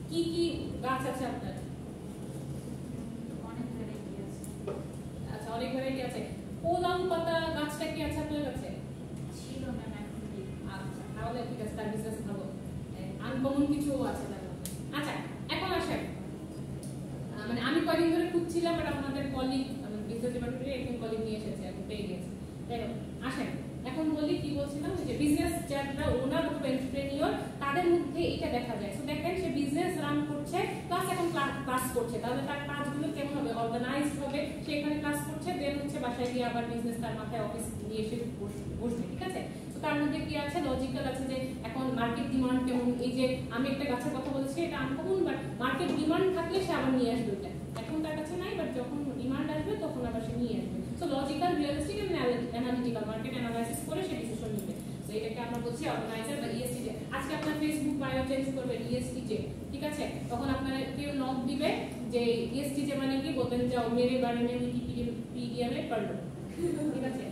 কি কি গাছ আছে আপনার? আচ্ছা, অনেক ভ্যারাইটি আছে। পোলাম পাতা গাছটা কি আছে আপনার কাছে? আচ্ছা, তাহলে ঠিক আছে, তার বিজনেস ভালো, আনকমন কিছু আছে তার মধ্যে। আচ্ছা, এখন আসেন, মানে আমি কয়েকদিন ধরে খুঁজছিলাম, বাট আমাদের কলিগ, বিজনেস ডিপার্টমেন্টের একজন কলিগ নিয়ে এসেছে, এখন পেয়ে গেছে। তাই না? আসেন, এখন বলি কি বলছিলাম, যে বিজনেস যারা ওনার অথবা এন্টারপ্রেনিয়র, তাদের মধ্যে এটা দেখা যায়। সো দেখেন, সে বিজনেস রান করছে প্লাস এখন ক্লাস করছে, তাহলে তার কাজগুলো কেমন হবে? অর্গানাইজড হবে। সে এখানে ক্লাস করছে, দেন হচ্ছে বাসায় গিয়ে আবার বিজনেস তার মাথায় অফিস নিয়ে এসে বসবে, ঠিক আছে? তো তার মধ্যে কি আছে? লজিক্যাল আছে, যে এখন মার্কেট ডিমান্ড কেমন। এই যে আমি একটা গাছের কথা বলেছি, এটা আনকমন, বাট মার্কেট ডিমান্ড থাকলে সে আবার নিয়ে আসবে ওটা। এখন তার কাছে নাই, বাট যখন ডিমান্ড আসবে তখন আবার সে নিয়ে আসবে। So logical, realistic and analytical, market analysis করে সে ডিসিশন নেবে। সো এটাকে আমরা বলছি অর্গানাইজার বা ESTJ। আজকে আপনার ফেসবুক বায়ো চেঞ্জ করবেন ESTJ, ঠিক আছে? তখন আপনার কেউ নক দিবে যে ESTJ মানে কি, বলবেন যাও মেরে বারে মে উইকিপিডিয়া মে পড় লো, ঠিক আছে?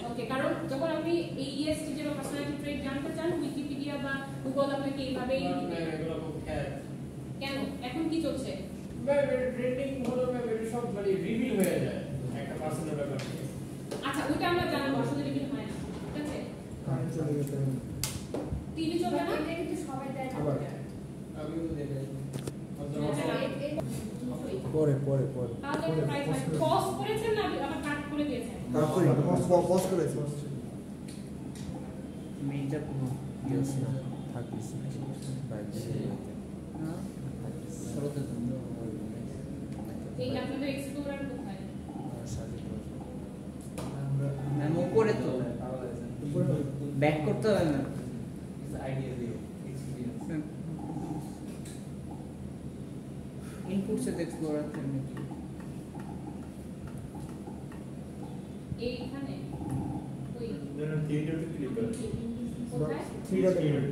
ওকে, কারণ যখন আপনি এই ESTJ বা পার্সোনালিটি ট্রেট জানতে চান, উইকিপিডিয়া বা গুগল আপনাকে এইভাবেই কেন? এখন কি চলছে? ট্রেন্ডিং হলো সব মানে রিভিল হয়ে যায় একটা পার্সোনাল ব্যাপার। আচ্ছা, ওইটা আমরা জানবো, আসলে রিভিল হয় না, ঠিক আছে? টিভি চলবে না, এটা কিন্তু সবাই দেয় না। আবার আমিও দেখাই পরে পরে পরে তাহলে প্রাইস পজ করেছেন না আবার কাট করে দিয়েছেন? তারপরে পজ করেছি। মেইনটা কোনো ইউজ না থাকিস না সরতে জন্য এই আপনাদের এক্সপ্লোরার কোথায়? ম্যাম উপরে তো ব্যাক করতে হবে না আইডিয়া দিও, এক্সপেরিয়েন্স। ইনপুট से एक्सप्लोरर करने की এইখানে ওই থিয়েটার ক্লিক করে কোথায়? 3.8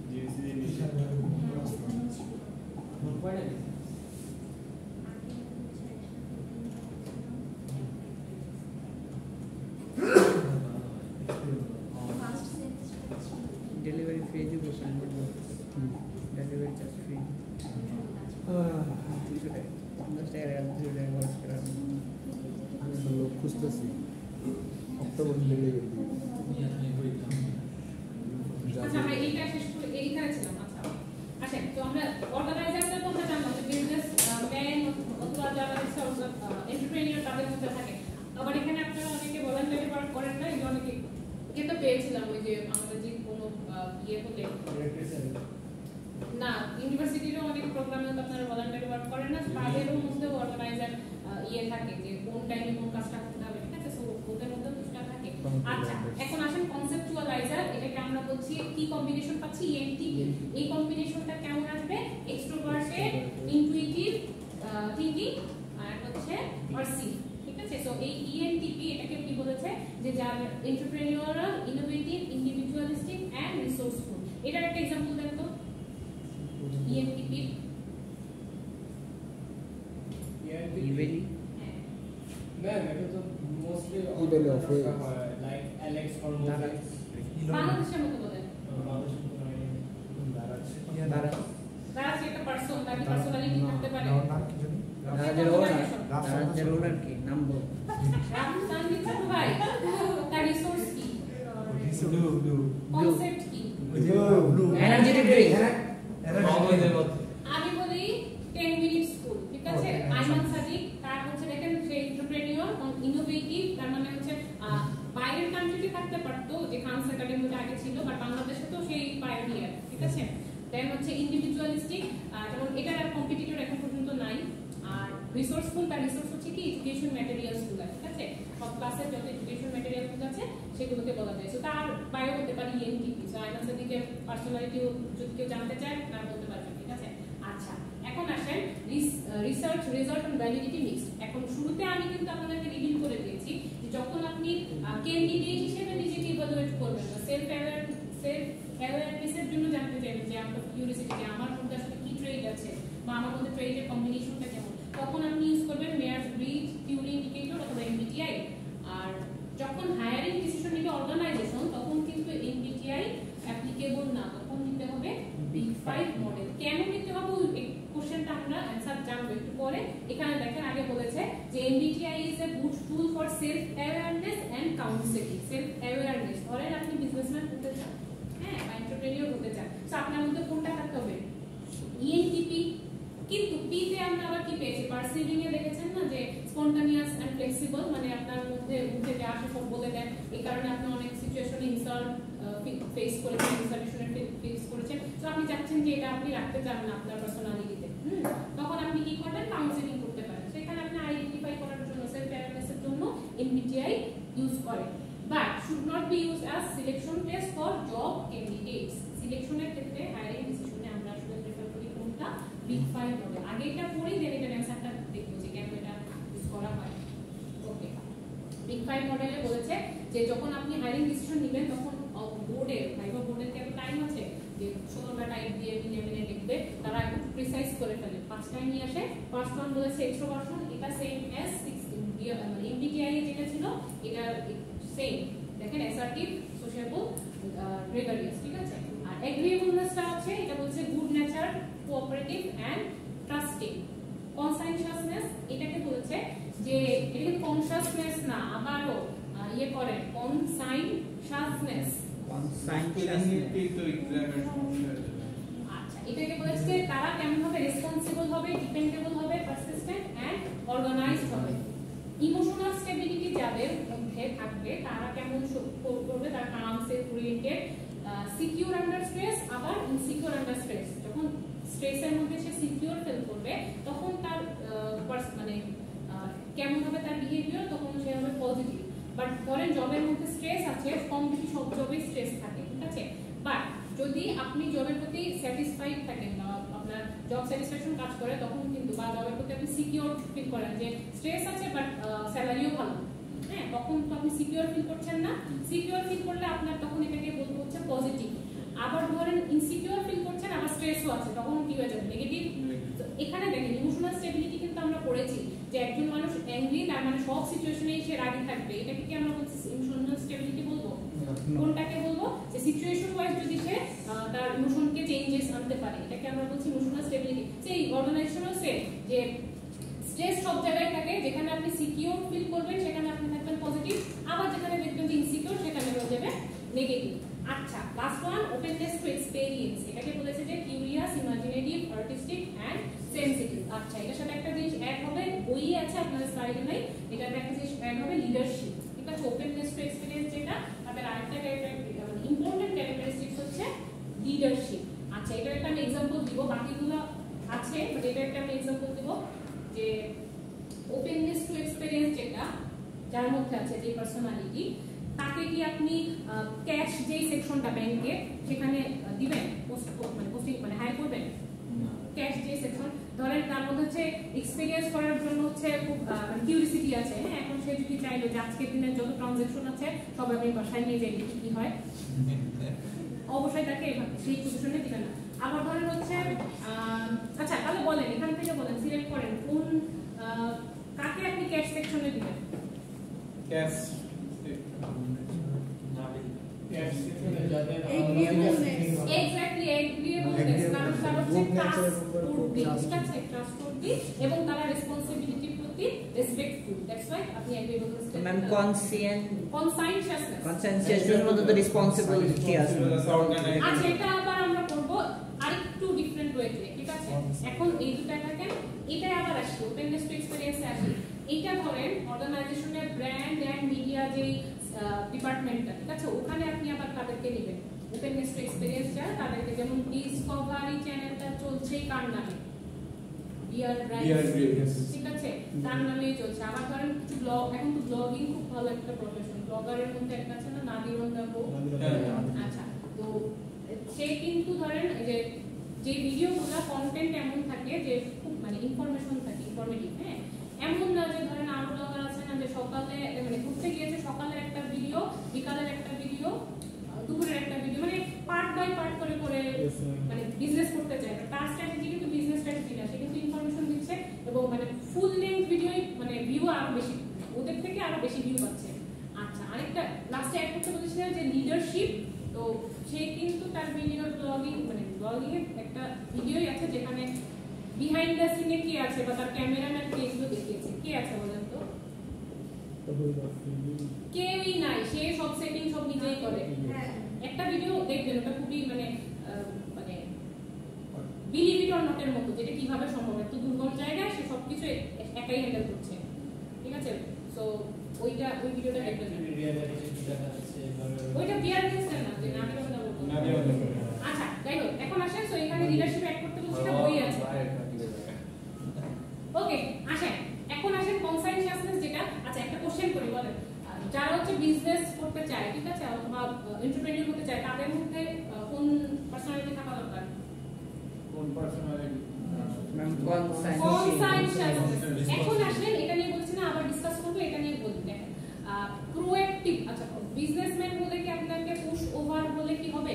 জিএসসি নিচে डिलीवरी फ्री जो डिलीवरी चार्ज फ्री 200 টাকা 10 টাকা আর 200 টাকা খরচ করা আমি লোক খুঁজতেছি অক্টোবর ডেলিভারি আচ্ছা, আমরা এইটা শেষ করে এইখানে ছিলাম। আচ্ছা, আসেন, তো আমরা অর্গানাইজারটা তো আমরা জানলাম যে বিজনেস ম্যান অথবা যারা এন্টারপ্রেনিয়র তাদের মধ্যে থাকে। আবার এখানে আপনারা অনেকে ভলান্টারি ওয়ার্ক করেন না, এই অনেকে এটা পেয়েছিলাম ওই যে আমাদের যে কোনো ইয়ে হলে না, ইউনিভার্সিটিরও অনেক প্রোগ্রামে তো আপনারা ভলান্টারি ওয়ার্ক করেন না, তাদেরও মধ্যে অর্গানাইজার ইয়ে থাকে যে কোন টাইমে কোন কাজটা করতে হবে, ঠিক আছে? সো ওদের মধ্যে কিছুটা থাকে। আচ্ছা, এখন আসেন কনসেপচুয়ালাইজার। এটাকে আমরা বলছি কি কম্বিনেশন পাচ্ছি? ENTP। এই কম্বিনেশনটা কেমন আসবে? এক্সট্রোভার্টেড, ইনটুইটিভ থিংকিং আর হচ্ছে পারসিভ, ঠিক আছে? সো এই ENTP এটাকে কি বলেছে, যে যার এন্টারপ্রেনিউরিয়াল, ইনোভেটিভ, ইন্ডিভিজুয়ালিস্টিক এন্ড রিসোর্সফুল। এটার একটা एग्जांपल দেন তো ENTP। ইভেলি ম্যাম এটা তো মোস্টলি ইভেলি অফ লাইক অ্যালেক্স ফরমোস বাংলাদেশের মতো বলেন, তারা তারা একটা পারসন বা পার্সোনালিটি থাকতে পারে। রাজ্যের ওনার কি নাম বল রাফসান লিখতে ভাই, তার রিসোর্স কি, কনসেপ্ট কি? এনার্জেটিক ড্রিঙ্ক আমি বলি 10 মিনিট স্কুল, ঠিক আছে? আইমান সাদিক, তার হচ্ছে দেখেন সে এন্টারপ্রেনিউর, ইনোভেটিভ, তার মানে হচ্ছে বাইরের কান্ট্রিতে থাকতে পারতো, যে খানস একাডেমিতে আগে ছিল, বাট বাংলাদেশে তো সেই পায়োনিয়ার, ঠিক আছে? দেন হচ্ছে ইন্ডিভিজুয়ালিস্টিক, যেমন এটার আর কম্পিটিটর এখন পর্যন্ত নাই। আর রিসোর্সফুল, তার রিসোর্স হচ্ছে কি এডুকেশন ম্যাটেরিয়ালস গুলো, ঠিক আছে? সব ক্লাসের যত এডুকেশন ম্যাটেরিয়াল গুলো আছে সেগুলোকে বলা যায়। সো তার বায়ো হতে পারে ENTP। সো আইমান সাদিকের পার্সোনালিটিও যদি কেউ জানতে চায় তারা বলতে পারবে, ঠিক আছে? আচ্ছা, এখন আসেন research result and validity mixed. এখন শুরুতে আমি কিন্তু আপনাদেরকে রিভিল করে দিয়েছি যে যখন আপনি ক্যান্ডিডেট হিসেবে নিজেকে ইভালুয়েট করবেন বা সেলফ অ্যাওয়ারনেসের জন্য জানতে চাইবেন যে আমার কিউরিওসিটি যে আমার মধ্যে আসলে কি ট্রেড আছে বা আমার মধ্যে ট্রেডের কম্বিনেশনটা কেমন, তখন আপনি ইউজ করবেন মেয়ার্স ব্রিজ থিওরি ইন্ডিকেটর অথবা এমবিটিআই। আর যখন হায়ারিং ডিসিশন নিবে অর্গানাইজেশন তখন কিন্তু এমবিটিআই অ্যাপ্লিকেবল না, তখন নিতে হবে বিগ 5 মডেল। কেন নিতে হবে এই কোশ্চেনটা আমরা অ্যানসার জানবো একটু পরে। এখানে দেখেন আগে বলেছে যে MBTI is a good tool for self awareness and counselling. Self awareness ধরেন আপনি বিজনেসম্যান হতে চান, হ্যাঁ, বা এন্টারপ্রেনিয়র হতে চান, তো আপনার মধ্যে কোনটা থাকতে হবে? ইএনটিপি। কিন্তু পি তে আমরা আবার কি পেয়েছি? পারসিভিং এ দেখেছেন না যে স্পন্টানিয়াস এন্ড ফ্লেক্সিবল, মানে আপনার মধ্যে উঠে যে আসে সব বলে দেন, এই কারণে আপনি অনেক সিচুয়েশনে ইনসাল্ট ফেস করেছেন, ইনসাল্টেশনে ফেস করেছেন, তো আপনি চাচ্ছেন যে এটা আপনি রাখতে চান না আপনার পার্সোনালিটিতে। তখন আপনি কি করবেন? কাউন্সেলিং করতে পারেন। সেখানে আপনি আইডেন্টিফাই করার জন্য সেলফ অ্যাওয়ারনেসের জন্য এমবিটিআই ইউজ করে, but should not be used as selection test for job candidates. সিলেকশনের ক্ষেত্রে হায়ারিং ডিসিশনে আমরা আসলে প্রেফার করি কোনটা? Big 5 model. আগে এটা পড়েই দেন, এটা অ্যানসারটা দেখবো যে কেন এটা ইউজ করা হয়। ওকে, বিগ 5 মডেলে বলেছে যে যখন আপনি হায়ারিং ডিসিশন নেবেন তখন বোর্ডের ভাইবা বোর্ডের কি টাইম আছে যে 16টা টাইপ দিয়ে মিনে লিখবে, তারা একটু প্রিসাইজ করে ফেলে, 5টায় নিয়ে আসে। ফার্স্ট ওয়ান বলেছে এক্সট্রোভার্সন, এটা সেম এস 6 মানে এমবিটিআই এ যেটা ছিল এটা সেম। দেখেন অ্যাসার্টিভ, সোশিয়েবল, গ্রেগারিয়াস, ঠিক আছে। আর এগ্রিয়েবলনেসটা আছে, এটা বলছে good nature, cooperative and trusting. Conscientiousness এটাকে বলেছে যে এটা কনশাসনেস না, আবারও ইয়ে করে কনসাইনশাসনেস। আচ্ছা, এটাকে বলেছে তারা কেমন হবে? রেসপন্সিবল হবে, ডিপেন্ডেবল হবে, পারসিস্টেন্ট এন্ড অর্গানাইজড হবে। ইমোশনাল স্টেবিলিটি যাদের মধ্যে থাকবে তারা কেমন করবে? তারা calm, self oriented, secure under stress, আবার ইনসিকিউর আন্ডার স্ট্রেস। যখন স্ট্রেসের মধ্যে সে সিকিউর ফিল করবে তখন তার মানে কেমন হবে তার বিহেভিয়ার? তখন সে হবে পজিটিভ। বাট ধরেন জবের মধ্যে স্ট্রেস আছে, কম বেশি সব জবে স্ট্রেস থাকে, ঠিক আছে, বাট যদি আপনি জবের প্রতি স্যাটিসফাইড থাকেন বা আপনার জব স্যাটিসফ্যাকশন কাজ করে তখন কিন্তু, বা জবের প্রতি আপনি সিকিউর ফিল করেন যে স্ট্রেস আছে বাট স্যালারিও ভালো, হ্যাঁ, তখন তো আপনি সিকিউর ফিল করছেন না। সিকিউর ফিল করলে আপনার তখন এটাকে বলতে হচ্ছে পজিটিভ। আবার ধরেন ইনসিকিউর ফিল করছেন আবার স্ট্রেসও আছে, তখন কি হয়ে যাবে? নেগেটিভ। এখানে দেখেন ইমোশনাল স্টেবিলিটি কিন্তু আমরা পড়েছি যে একজন মানুষ অ্যাংরি, তার মানে সব সিচুয়েশনেই সে রাগী থাকবে, এটাকে কি আমরা বলছি ইমোশনাল স্টেবিলিটি বলবো? কোনটাকে বলবো? যে সিচুয়েশন ওয়াইজ যদি সে তার ইমোশনকে চেঞ্জেস আনতে পারে, এটাকে আমরা বলছি ইমোশনাল স্টেবিলিটি। সেই অর্গানাইজেশনও সেম, যে স্ট্রেস সব জায়গায় থাকে, যেখানে আপনি সিকিউর ফিল করবেন সেখানে আপনি থাকবেন পজিটিভ, আবার যেখানে দেখবেন যে ইনসিকিউর সেখানে হয়ে যাবে নেগেটিভ। আচ্ছা, last one openness to experience. এটাকে বলেছে যে curious, imaginative, artistic and sensitive. আচ্ছা, এটার সাথে একটা জিনিস অ্যাড হবে, বই আছে আপনাদের স্লাইডে নাই, এটাতে একটা জিনিস অ্যাড হবে লিডারশিপ, ঠিক আছে। ওপেননেস টু এক্সপেরিয়েন্স যেটা, তাদের আরেকটা ইম্পর্টেন্ট ক্যারেক্টারিস্টিক্স হচ্ছে লিডারশিপ। আচ্ছা, এটার একটা আমি এক্সাম্পল দিব, বাকিগুলো আছে বাট এটা একটা আমি এক্সাম্পল দিব যে ওপেননেস টু এক্সপেরিয়েন্স যেটা যার মধ্যে আছে যে পার্সোনালিটি, তাকে কি আপনি ক্যাশ যে সেকশনটা ব্যাংকে সেখানে দিবেন, পোস্টিং মানে হায়ার করবেন? ক্যাশ যে সেকশন ধরেন তার মধ্যে হচ্ছে এক্সপেরিয়েন্স করার জন্য হচ্ছে খুব কিউরিওসিটি আছে, হ্যাঁ, এখন সে যদি চাইলো যে আজকের দিনে যত ট্রানজাকশন আছে সব আমি বাসায় নিয়ে যাই দেখি কি হয়, অবশ্যই তাকে সেই পজিশনে দিবেন না। আবার ধরেন হচ্ছে আচ্ছা তাহলে বলেন, এখান থেকে বলেন, সিলেক্ট করেন কোন কাকে আপনি ক্যাশ সেকশনে দিবেন? ক্যাশ এক্স্যাক্টলি এগ্রিয়েবলনেস, কারণ তারা হচ্ছে ট্রাস্টওয়ার্দি, ঠিক আছে, ট্রাস্টওয়ার্দি এবং তারা রেসপন্সিবিলিটির প্রতি রেসপেক্টফুল, দ্যাটস ওয়াই আপনি এগ্রিয়েবলনেস। ম্যাম কনসাইনশাসনেস মধ্যে তো রেসপন্সিবিলিটি আছে। আচ্ছা, এটা আবার আমরা করব আরেকটু ডিফারেন্ট ওয়েতে, ঠিক আছে। এখন এই দুটো থাকেন, এটা আবার আসি ওপেননেস টু এক্সপেরিয়েন্সে আসি। এটা ধরেন অর্গানাইজেশনের ব্র্যান্ড এন্ড মিডিয়া যে ডিপার্টমেন্টটা, ঠিক আছে, ওখানে আপনি আবার কাদেরকে নেবেন? ওপেননেস টু এক্সপেরিয়েন্সটা তাদেরকে, যেমন ডিসকভারি চ্যানেলটা চলছেই কার নামে? ডিয়ার ব্রাইট, ঠিক আছে, তার নামেই চলছে। আবার ধরেন কিছু ব্লগ, এখন তো ব্লগিং খুব ভালো একটা প্রফেশন, ব্লগারের মধ্যে একটা আছে না, নাদিরন দাবো। আচ্ছা, তো সে কিন্তু ধরেন যে যে ভিডিওগুলো কন্টেন্ট এমন থাকে যে খুব মানে ইনফরমেশন থাকে, ইনফরমেটিভ। হ্যাঁ, এমন না যে ধরেন আরো ব্লগার আছে না যে সকালে মানে ঘুরতে গিয়েছে, সকালের একটা ভিডিও, বিকালের একটা ভিডিও, দুপুরের একটা ভিডিও, মানে পার্ট বাই পার্ট করে করে মানে বিজনেস করতে চায়। তার স্ট্র্যাটেজি কিন্তু বিজনেস স্ট্র্যাটেজি না, সে কিন্তু ইনফরমেশন দিচ্ছে এবং মানে ফুল লেন্থ ভিডিও মানে ভিউ আরো বেশি, ওদের থেকে আরো বেশি ভিউ পাচ্ছে। আচ্ছা, আরেকটা লাস্টে এক করতে বলেছিলেন যে লিডারশিপ, তো সে কিন্তু তার ভিডিওর ব্লগিং মানে ব্লগিং এর একটা ভিডিওই আছে যেখানে বিহাইন্ড দ্য সিনে কি আছে বা তার ক্যামেরাম্যান কে এগুলো দেখিয়েছে। কে আছে বলেন তো? কেউই নাই, সে সব সেটিং সব নিজেই করে। একটা ভিডিও দেখবেন, ওটা খুবই মানে মানে বিলিভ ইট অর নট এর মতো, যেটা কিভাবে সম্ভব, এত দুর্গম জায়গায় সে সবকিছু একাই হ্যান্ডেল করছে। ঠিক আছে, সো ওই ভিডিওটা দেখবেন। ওইটা বিয়ার দিচ্ছে না যে না কেন না বলবো। আচ্ছা, যাই হোক, এখন আসেন। সো এখানে লিডারশিপ অ্যাড করতে বলছি না, বই আছে। ওকে, আসেন এখন আসেন কনসাইনশাসনেস যেটা। আচ্ছা, একটা কোশ্চেন করি, বলেন যারা হচ্ছে বিজনেস করতে চায়, ঠিক আছে, অথবা এন্টারপ্রেনিউর হতে চায়, তাদের মধ্যে কোন পার্সোনালিটি থাকা দরকার? কোন পার্সোনালিটি? কনসাইনশাসনেস। এখন আসেন, এটা নিয়ে বলছি না, আবার ডিসকাস করব, এটা নিয়ে বলবো। দেখেন, প্রোঅ্যাক্টিভ। আচ্ছা, বিজনেসম্যান বলে কি আপনাকে পুশ ওভার বলে কি হবে?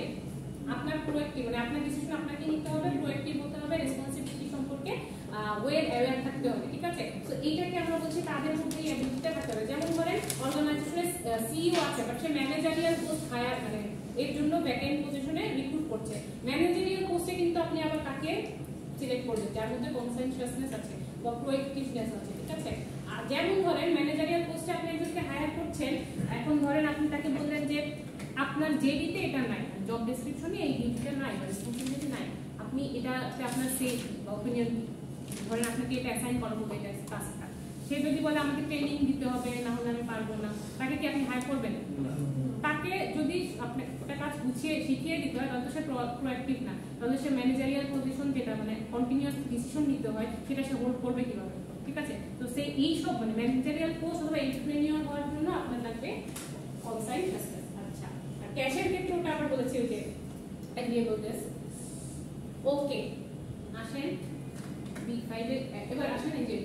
আপনার প্রোঅ্যাক্টিভ মানে আপনার ডিসিশন আপনাকে নিতে হবে, প্রোঅ্যাক্টিভ হতে হবে, রেসপন্সিবিলিটি সম্পর্কে ওয়েল অ্যাওয়্যার থাকতে হবে। ঠিক আছে, সো এইটাকে আমরা বলছি তাদের মধ্যে এই অ্যাবিলিটিটা থাকতে হবে। যেমন ধরেন অর্গানাইজেশনের সিইও আছে, বাট সে ম্যানেজারিয়াল পোস্ট হায়ার মানে এর জন্য ব্যাকএন্ড পজিশনে রিক্রুট করছে। ম্যানেজারিয়াল পোস্টে কিন্তু আপনি আবার তাকে সিলেক্ট করবেন যার মধ্যে কনসাইনশাসনেস আছে বা প্রোঅ্যাক্টিভনেস আছে। ঠিক আছে, আর যেমন ধরেন ম্যানেজারিয়াল পোস্টে আপনি একজনকে হায়ার করছেন, এখন ধরেন আপনি তাকে বললেন যে আপনার জেডিতে এটা নাই, জব ডেসক্রিপশনে এই ডিউটিটা নাই বা রেসপন্সিবিলিটি নাই, আপনি এটাতে আপনার সেই অপিনিয়ন, ধরেন আপনাকে এটা অ্যাসাইন করা হবে, এটা টাস্কটা, সে যদি বলে আমাকে ট্রেনিং দিতে হবে, না হলে আমি পারবো না, তাকে কি আপনি হায়ার করবেন? তাকে যদি আপনার একটা কাজ গুছিয়ে শিখিয়ে দিতে হয়, তাহলে সে প্রোঅ্যাক্টিভ না, তাহলে সে ম্যানেজারিয়াল পজিশন যেটা মানে কন্টিনিউয়াস ডিসিশন নিতে হয় সেটা সে হোল্ড করবে কিভাবে? ঠিক আছে, তো সেই এইসব মানে ম্যানেজারিয়াল পোস্ট অথবা এন্টারপ্রেনিউর হওয়ার জন্য আপনার লাগবে কনসাইনশাসনেস। আচ্ছা, আর ক্যাশের ক্ষেত্রে ওটা আবার বলেছি ওই যে এগ্রিয়েবল দিস। ওকে, আসেন বিগ 5 এর এবার আসেন এই যে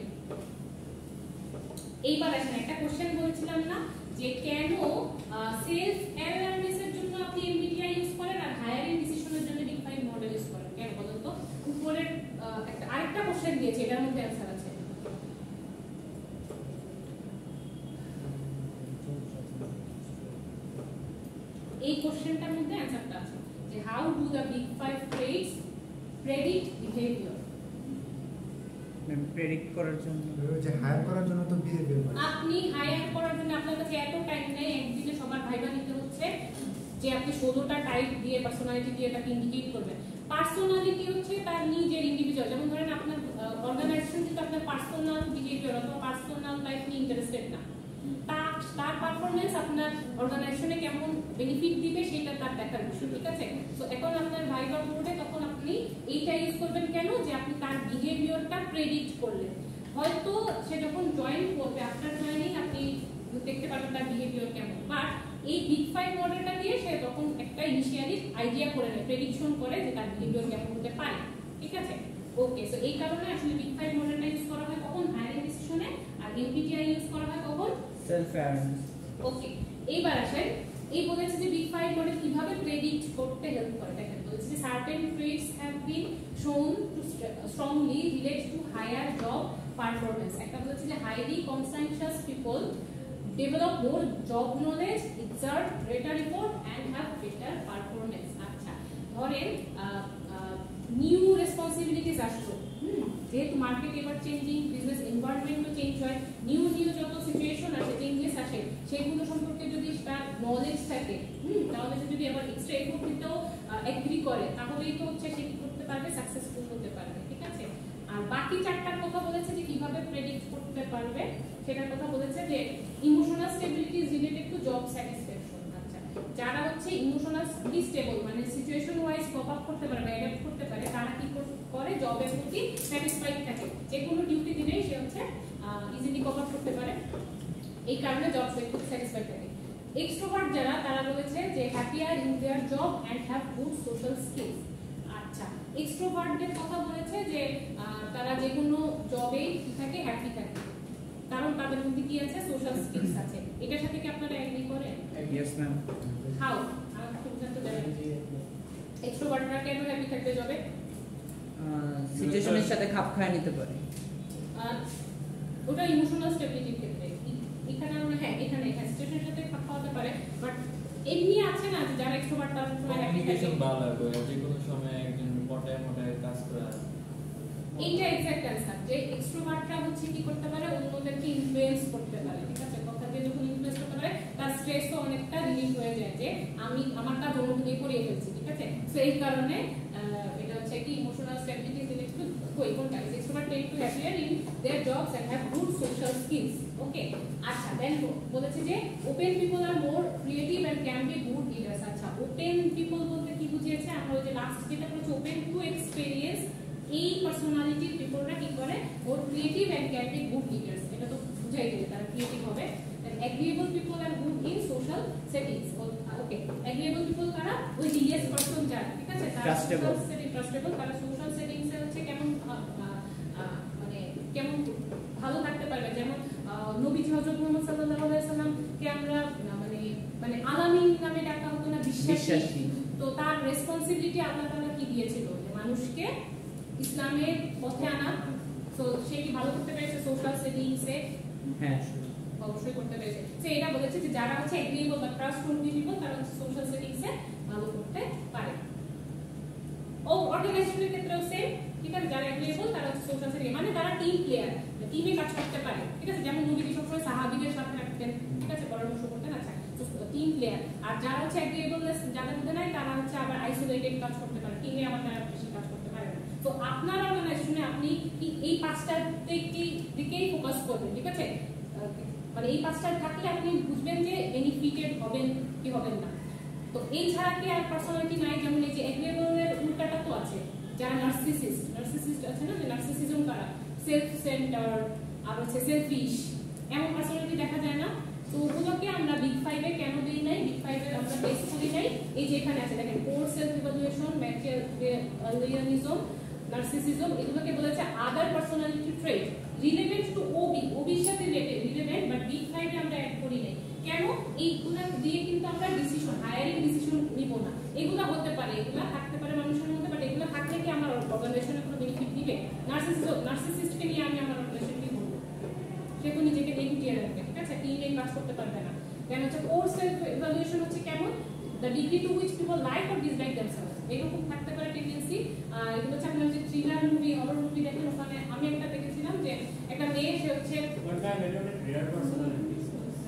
এইবার আসেন একটা কোশ্চেন বলেছিলাম না যে কেন সেলফ অ্যাওয়ারনেসের জন্য আপনি এমবিটিআই ইউজ করেন আর হায়ারিং ডিসিশনের জন্য বিগ 5 মডেল ইউজ করেন, কেন বলেন তো? উপরের একটা আরেকটা কোশ্চেন দিয়েছে, এটার মধ্যে অ্যানসার আছে। এই কোশ্চেনটার মধ্যে অ্যানসারটা আছে যে how do the big 5 traits predict behaviour. Predict করার জন্য যে হায়ার করার জন্য তো বিহেভিয়ার মানে আপনি হায়ার করার জন্য আপনার কাছে এত টাইম নেই, একদিনে সবার ভাইবা নিতে হচ্ছে যে আপনি 16টা টাইপ দিয়ে পার্সোনালিটি দিয়ে তাকে ইন্ডিকেট করবেন। পার্সোনালিটি হচ্ছে তার নিজের ইন্ডিভিজুয়াল, যেমন ধরেন আপনার অর্গানাইজেশন কিন্তু আপনার পার্সোনাল বিহেভিয়ার অথবা পার্সোনাল লাইফ নিয়ে ইন্টারেস্টেড না, তার পারফরমেন্স আপনার অর্গানাইজেশনে কেমন বেনিফিট দিবে সেটা তার দেখার বিষয়। ঠিক আছে, তো এখন আপনার ভাইবা বোর্ডে তখন আপনি এইটা ইউজ করবেন কেন, যে আপনি তার বিহেভিয়ারটা প্রেডিক্ট করলেন। হয়তো সে যখন জয়েন করবে, আফটার জয়েনিং আপনি দেখতে পারবেন তার বিহেভিয়ার কেমন, বাট এই বিগ 5 মডেলটা দিয়ে সে তখন একটা ইনিশিয়ালি আইডিয়া করে নেয়, প্রেডিকশন করে যে তার বিহেভিয়ার কেমন হতে পারে। ঠিক আছে, ওকে, সো এই কারণে আসলে বিগ 5 মডেলটা ইউজ করা হয় কখন? হায়ারিং ডিসিশনে, আর এমবিটিআই ইউজ করা হয় কখন? Self awareness. ওকে, এইবার আসেন, এই বলেছে যে বিগ 5 মডেল কিভাবে প্রেডিক্ট করতে হেল্প করে। দেখেন বলেছে যে certain traits have been shown to strongly relate to higher job performance. একটা বলেছে যে highly conscientious people develop more job knowledge, exert greater effort and have better performance. আচ্ছা, ধরেন নিউ রেসপন্সিবিলিটিস আসলো, যেহেতু মার্কেট এবার চেঞ্জিং, বিজনেস এনভায়রনমেন্টও চেঞ্জ হয়, new যত সিচুয়েশন আসে, চেঞ্জেস আসে, সেগুলো সম্পর্কে যদি তার নলেজ থাকে, তাহলে সে যদি আবার এক্সট্রা এফোর্ট দিতেও এগ্রি করে, তাহলেই তো হচ্ছে সে কি করতে পারবে, সাকসেসফুল হতে পারবে। ঠিক আছে, আর বাকি চারটার কথা বলেছে যে কিভাবে প্রেডিক্ট করতে পারবে, সেটার কথা বলেছে যে emotional stability is related to job satisfaction. আচ্ছা, যারা হচ্ছে ইমোশনালি স্টেবল মানে সিচুয়েশন ওয়াইজ কপ আপ করতে পারে বা অ্যাডাপ্ট করতে পারে, তারা কি করে, জবের প্রতি স্যাটিসফাইড থাকে, যে কোনো ডিউটি দিলেই সে হচ্ছে ইজিলি কপ আপ করতে পারে, এই কারণে জব স্যাটিসফাইড থাকে। এক্সট্রোভার্ট যারা, তারা বলেছে যে happier in their job and have good social skills. আর আচ্ছা, এক্সট্রোভার্টদের কথা বলেছে যে তারা যে কোনো জবে কি থাকে, হ্যাপি থাকে, কারণ তাদের মধ্যে কি আছে, সোশ্যাল স্কিলস আছে। এটার সাথে কি আপনারা এগ্রি করেন? Yes ma'am. হাউ আমাকে একটু জানতে দেবেন, এক্সট্রোভার্টরা কেন হ্যাপি থাকতে যাবে? সিচুয়েশনের সাথে খাপ খায় নিতে পারে। ওটা ইমোশনাল স্টেবিলিটির ক্ষেত্রে। এখানে আমরা এখানে সিচুয়েশনের সাথে খাপ খাওয়াতে পারে, বাট এমনি আছে না যে যারা এক্সট্রোভার্ট তারা সবসময় হ্যাপি থাকে। কমিউনিকেশন ভালো লাগবে, যে কোনো সময় একজন পটায় কাজ করে। এইটা এক্সাক্ট অ্যান্সার, যে এক্সট্রোভার্টরা হচ্ছে কি করতে পারে, অন্যদেরকে ইনফ্লুয়েন্স করতে পারে, ঠিক আছে? কথা দিয়ে যখন ইনফ্লুয়েন্স করতে পারে তার স্ট্রেসও অনেকটা রিলিজ হয়ে যায়, যে আমি আমার কাজ অন্য দিয়ে করিয়ে ফেলছি, ঠিক আছে? সো এই কারণে এটা হচ্ছে কি emotional stability is related to কোনটা is extrovert tend to appear in their jobs and have good social skills. Okay, আচ্ছা দেন বলেছে যে open people are more creative and can be good leaders. আচ্ছা, ওপেন পিপল বলতে কি বুঝিয়েছে? আমরা ওই যে লাস্ট যেটা বলেছি ওপেন টু এক্সপেরিয়েন্স, এই পার্সোনালিটির পিপলরা কি করে, are creative and can be good leaders. এটা তো বুঝাই দিলে তারা ক্রিয়েটিভ হবে। Agreeable people are good in social settings. Okay, agreeable people কারা? ওই যে ইয়েস পারসন যারা, ঠিক আছে, তারা ট্রাস্টেবল, তারা সোশ্যাল সেটিংসে হচ্ছে কেমন মানে কেমন ভালো থাকতে পারবে। যেমন নবীজি হযরত মুহাম্মদ সাল্লাল্লাহু আলাইহি সাল্লামকে আমরা মানে আলামিন নামে ডাকা হতো না, বিশ্বাসী। তো তার রেসপন্সিবিলিটি আল্লাহ তাআলা কি দিয়েছিল, যে মানুষকে ইসলামের পথে আনা। তো সে কি ভালো করতে পেরেছে সোশ্যাল সেটিংসে? হ্যাঁ, অবশ্যই করতে পেরেছে। সে এটা বলেছে যে যারা হচ্ছে এগ্রিয়েবল বা ট্রাস্টওয়ার্দি পিপল তারা হচ্ছে সোশ্যাল সেটিংসে ভালো করতে পারে। ও অর্গানাইজেশনের ক্ষেত্রেও সেম, ঠিক আছে? যারা এগ্রিয়েবল তারা হচ্ছে সোশ্যাল সেটিং, মানে তারা টিম প্লেয়ার, টিমে কাজ করতে পারে, ঠিক আছে? যেমন নবীজি সবসময় সাহাবীদের সাথে রাখতেন, ঠিক আছে, পরামর্শ করতেন। আচ্ছা, টিম প্লেয়ার। আর যারা হচ্ছে এগ্রিয়েবল যাদের মধ্যে নাই তারা হচ্ছে আবার আইসোলেটেড কাজ করতে পারে, টিমে আবার তারা বেশি কাজ করতে পারে না। তো আপনার অর্গানাইজেশনে আপনি এই পাঁচটা দিকেই ফোকাস করবেন, ঠিক আছে? মানে এই পাঁচটা থাকলে আপনি বুঝবেন যে বেনিফিটেড হবেন কি হবেন না। তো এই ছাড়া কি আর পার্সোনালিটি নাই? যেমন এই যে এগ্রিয়েবলের উল্টাটা তো আছে, যারা নার্সিসিস্ট আছে না, যে নার্সিসিজম কারা, সেলফ সেন্টার আর হচ্ছে সেলফিশ, এমন পার্সোনালিটি দেখা যায় না। তো ওগুলোকে আমরা বিগ ফাইভে কেন দিই নাই, বিগ ফাইভে আমরা বেস করি নাই। এই যে এখানে আছে দেখেন, core self evaluation, Machiavellianism, narcissism, এগুলোকে বলেছে আদার পার্সোনালিটি ট্রেট রিলেভেন্ট টু ওবির সাথে রিলেভেন্ট, বাট বিগ ফাইভে আমরা অ্যাড করি নাই। কেন? এইগুলা দিয়ে কিন্তু আমরা ডিসিশন, হায়ারিং ডিসিশন নিব না। এগুলা হতে পারে, এগুলা থাকতে পারে মানুষের মধ্যে, বাট এগুলা থাকলে কি আমার অর্গানাইজেশনে কোনো বেনিফিট দিবে? নার্সিসিস্টকে নিয়ে আমি আমার অর্গানাইজেশন কি করব? সে তো নিজেকে নেগেটিভ রাখবে, ঠিক আছে, টিমে কাজ করতে পারবে না। দেন হচ্ছে কোর সেলফ ইভালুয়েশন হচ্ছে কেমন, the degree to which people like or dislike themselves, এরকম থাকতে পারে টেন্ডেন্সি। এগুলো হচ্ছে আপনারা যে থ্রিলার মুভি, হরর মুভি দেখেন, ওখানে আমি একটা দেখেছিলাম যে একটা মেয়ে, সে হচ্ছে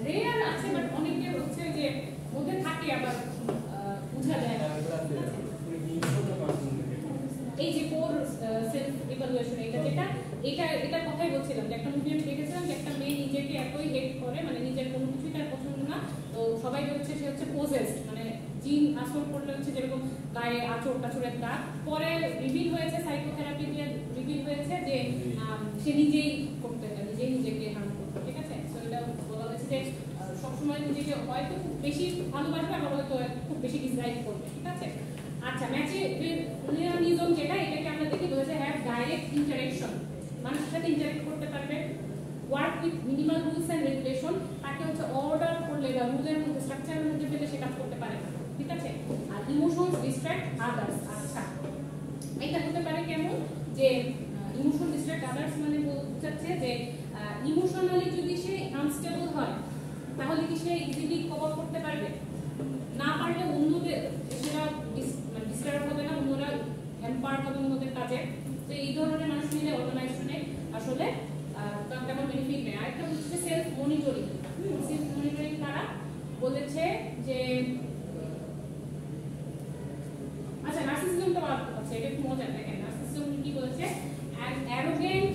রেয়ার আছে, বাট অনেকে হচ্ছে যে মধ্যে থাকে, আবার বোঝা যায় না। এই যে কোর সেলফ ইভালুয়েশন, এটা কথাই বলছিলাম, যে একটা মুভি আমি দেখেছিলাম যে একটা মেয়ে নিজেকে এতই হেট করে, মানে নিজের কোনো কিছুই তার পছন্দ না, তো সবাই হচ্ছে সে হচ্ছে পজেসড, মানে জিন আসর করলে হচ্ছে যেরকম গায়ে আঁচড় টাচড়ের দাগ। পরে রিভিল হয়েছে, সাইকোথেরাপি দিয়ে রিভিল হয়েছে যে সে নিজেই করতে, নিজেকে হার্ম করতো, ঠিক আছে? তো এটা বলা হয়েছে যে সবসময় নিজেকে হয়তো খুব বেশি ভালোবাসবে, আবার হয়তো খুব বেশি ডিসলাইক করবে, ঠিক আছে? আচ্ছা, ম্যাচিওরিজম যেটা, এটাকে আমরা দেখি বলেছে হ্যাভ ডাইরেক্ট ইন্টারেকশন, মানুষের সাথে ইন্টারেক্ট করতে পারবে, work with minimal rules and regulation, তাকে হচ্ছে অর্ডার করলে বা রুলের মধ্যে, স্ট্রাকচারের মধ্যে ফেলে সে কাজ করতে পারে না, ঠিক আছে? আর ইমোশনস ডিস্ট্রাক্ট আদার্স। আচ্ছা, এটা হতে পারে কেমন, যে ইমোশন ডিস্ট্রাক্ট আদার্স মানে বোঝাচ্ছে যে ইমোশনালি যদি সে আনস্টেবল হয় তাহলে কি সে ইজিলি কভার করতে পারবে? না পারলে অন্যদের সেটা ডিস্টার্ব হবে না, অন্যরা হ্যাম্পার হবে অন্যদের কাজে। তো এই ধরনের মানুষ মিলে অর্গানাইজেশনে আসলে তেমন বেনিফিট নেই। আরেকটা হচ্ছে সেলফ মনিটরিং। সেলফ মনিটরিং তারা বলেছে যে আচ্ছা, নার্সিসিজমটা আছে, এটা একটু মজার, দেখেন নার্সিসিজম কি বলেছে, an arrogant,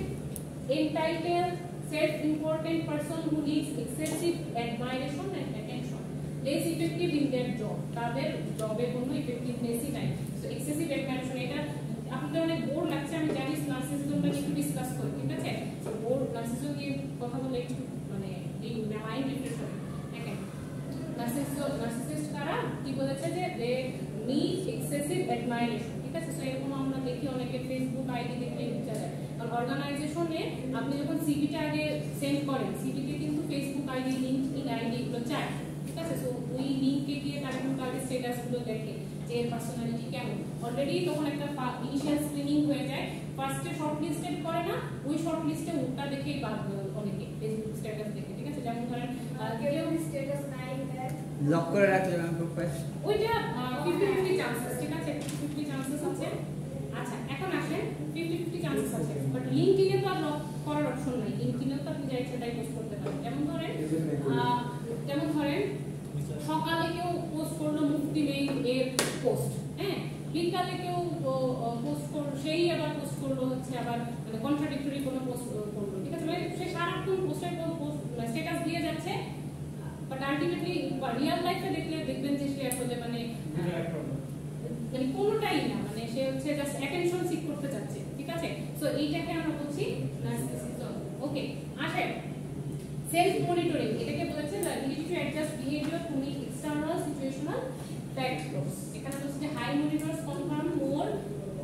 entitled, self-important person who needs excessive admiration and attention, less effective in their job, তাদের জবে কোনো ইফেক্টিভনেসই নাই। সো এক্সেসিভ অ্যাডমাইরেশন, এটা আপনাদের অনেক বোর লাগছে, আমি জানি, নার্সিসিজমটা একটু ডিসকাস করি, ঠিক আছে? সো বোর নার্সিসিজম নিয়ে কথা বলে একটু মানে এই মাইন্ড রিফ্রেশ হবে। দেখেন নার্সিসিস্ট কারা কি বলেছে, যে দে নিড এক্সেসিভ অ্যাডমায়ারেশন, ঠিক আছে? সো এরকম আমরা দেখি অনেকে ফেসবুক আইডি দেখলে বুঝা যায়। কারণ অর্গানাইজেশনে আপনি যখন সিভিটা আগে সেন্ড করেন, সিভিতে কিন্তু ফেসবুক আইডি, লিঙ্কডইন আইডি এগুলো চায়, ঠিক আছে? সো ওই লিঙ্কে গিয়ে তারা কিন্তু আগে স্ট্যাটাসগুলো দেখে যে এর পার্সোনালিটি কেমন। অলরেডি তখন একটা ইনিশিয়াল স্ক্রিনিং হয়ে যায়, ফার্স্টে শর্ট লিস্টেড করে না, ওই শর্ট লিস্টে ওটা দেখেই বাদ অনেকে ফেসবুক স্ট্যাটাস দেখে, ঠিক আছে? যেমন ধরেন কেউ স্ট্যাটাস নাই দেয়, লক করে রাখলে ম্যাম প্রোফাইল ওইটা 50-50 চান্সেস, ঠিক আছে? 50-50 চান্সেস আছে। আচ্ছা, এখন আসেন 50-50 চান্সেস আছে, বাট লিঙ্কডইনে তো আর লক করার অপশন নাই। লিঙ্কডইনে তো আপনি যা ইচ্ছা তাই পোস্ট করতে পারেন। যেমন ধরেন সকালে কেউ পোস্ট করলো মুক্তি নেই এর পোস্ট, হ্যাঁ, বিকালে কেউ পোস্ট করলো, সেই আবার পোস্ট করলো হচ্ছে আবার মানে কন্ট্রাডিক্টরি কোনো পোস্ট করলো, ঠিক আছে? মানে সে সারাক্ষণ পোস্টের স্ট্যাটাস দিয়ে যাচ্ছে, বাট আলটিমেটলি রিয়েল লাইফে দেখবেন যে সে আসলে মানে কোনোটাই না, মানে সে হচ্ছে জাস্ট অ্যাটেনশন সিক করতে চাচ্ছে, ঠিক আছে? সো এইটাকে আমরা বলছি নার্সিসিজম। ওকে, আসেন সেলফ মনিটরিং, এটাকে বলেছে the ability to adjust behaviour to meet external situational factors. এখানে বলছে যে high monitors conform more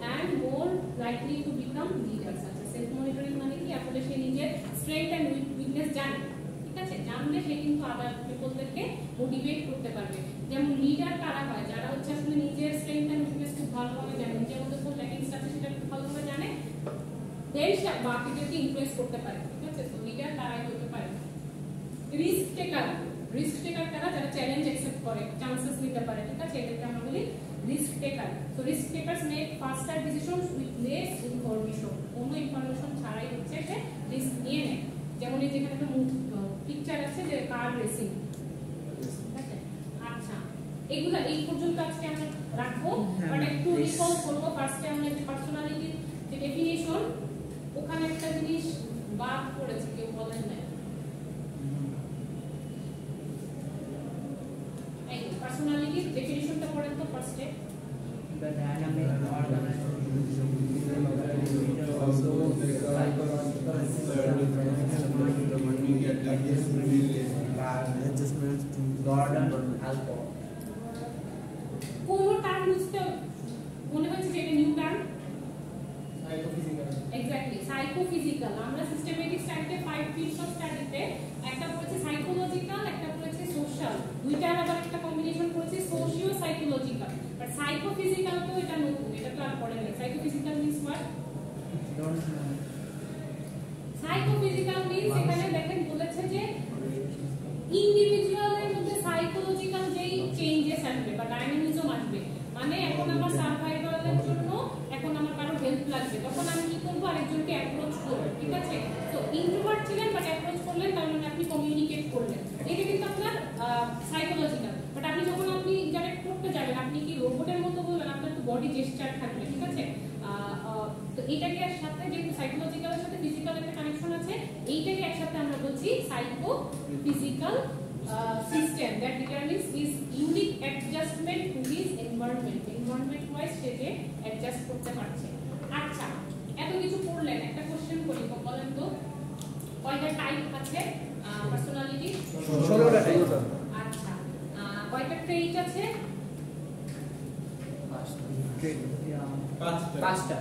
and more likely to become leaders. আচ্ছা, সেলফ মনিটরিং মানে কি? আসলে সে নিজের স্ট্রেংথ এন্ড উইকনেস জানে, ঠিক আছে? জানলে সে কিন্তু আবার পিপলদেরকে মোটিভেট করতে পারবে। যেমন লিডার কারা হয়? যারা হচ্ছে আসলে নিজের স্ট্রেংথ এন্ড উইকনেস খুব ভালোভাবে জানে, নিজের মধ্যে কোন ল্যাকিংস আছে সেটা খুব ভালোভাবে জানে, দেন সে বাকিদেরকে ইনফ্লুয়েন্স করতে পারে, ঠিক আছে? তো লিডার তারাই হতে পারে। রিস্ক টেকার কারা? যারা চ্যালেঞ্জ অ্যাকসেপ্ট করে, চান্সেস নিতে পারে, ঠিক আছে? এটাকে আমরা বলি risk taker. So risk takers make faster decisions with less information, কোনো ইনফরমেশন ছাড়াই হচ্ছে সে রিস্ক নিয়ে নেয়। যেমন এই যেখানে একটা পিকচার আছে যে কার রেসিং, ঠিক আছে? আচ্ছা, এগুলা এই পর্যন্ত আজকে আমরা রাখবো, বাট একটু রিকল করবো। ফার্স্টে আমরা একটা পার্সোনালিটির যে ডেফিনিশন, ওখানে একটা জিনিস বাদ পড়েছে, কেউ বলেন না। এই পার্সোনালিটির ডেফিনিশনটা পড়েন তো ফার্স্টে। the dynamic কোন টার্ম বুঝতে মনে হচ্ছে যে এটা নিউ টার্ম? Exactly, psychophysical. আমরা সিস্টেমেটিক স্টাডিতে 5 ফিল্ডস অফ স্টাডিতে একটা পড়েছে সাইকোলজিক্যাল, একটা পড়েছে সোশ্যাল, দুইটার আবার একটা কম্বিনেশন করেছে সোশিও সাইকোলজিক্যাল। বাট সাইকোফিজিক্যাল তো এটা নতুন, এটা তো আর পড়ে নাই। Psychophysical means what? Psychophysical means এখানে দেখেন বলেছে যে ইন্ডিভিজুয়ালের মধ্যে সাইকোলজিক্যাল যেই চেঞ্জেস আসবে বা ডাইনামিজম আসবে, মানে এখন আমার সার্ভাইভালের জন্য এখন আমার কারো হেল্প লাগবে, তখন আমি কি করবো? আরেকজনকে অ্যাপ্রোচ করব, ঠিক আছে? তো ইন্ট্রোভার্ট ছিলেন বাট অ্যাপ্রোচ করলেন, তার মানে আপনি কমিউনিকেট করলেন, এটা কিন্তু আপনার সাইকোলজিক্যাল। বাট আপনি যখন আপনি ইন্টারঅ্যাক্ট করতে যাবেন, আপনি কি রোবটের মতো বলবেন? আপনার তো বডি জেস্চার থাকবে, ঠিক আছে? তো এটাকে একসাথে, যেহেতু সাইকোলজিক্যালের সাথে ফিজিক্যাল একটা কানেকশন আছে, এইটাকে একসাথে আমরা বলছি psycho-physical system that determines his unique adjustment to his environment. Environment wise সে যে অ্যাডজাস্ট করতে পারছে। আচ্ছা, এত কিছু পড়লেন, একটা কোশ্চেন করি, বলেন তো কয়টা টাইপ আছে পার্সোনালিটি? 16টা টাইপ। আচ্ছা, কয়টা ট্রেট আছে? 5টা।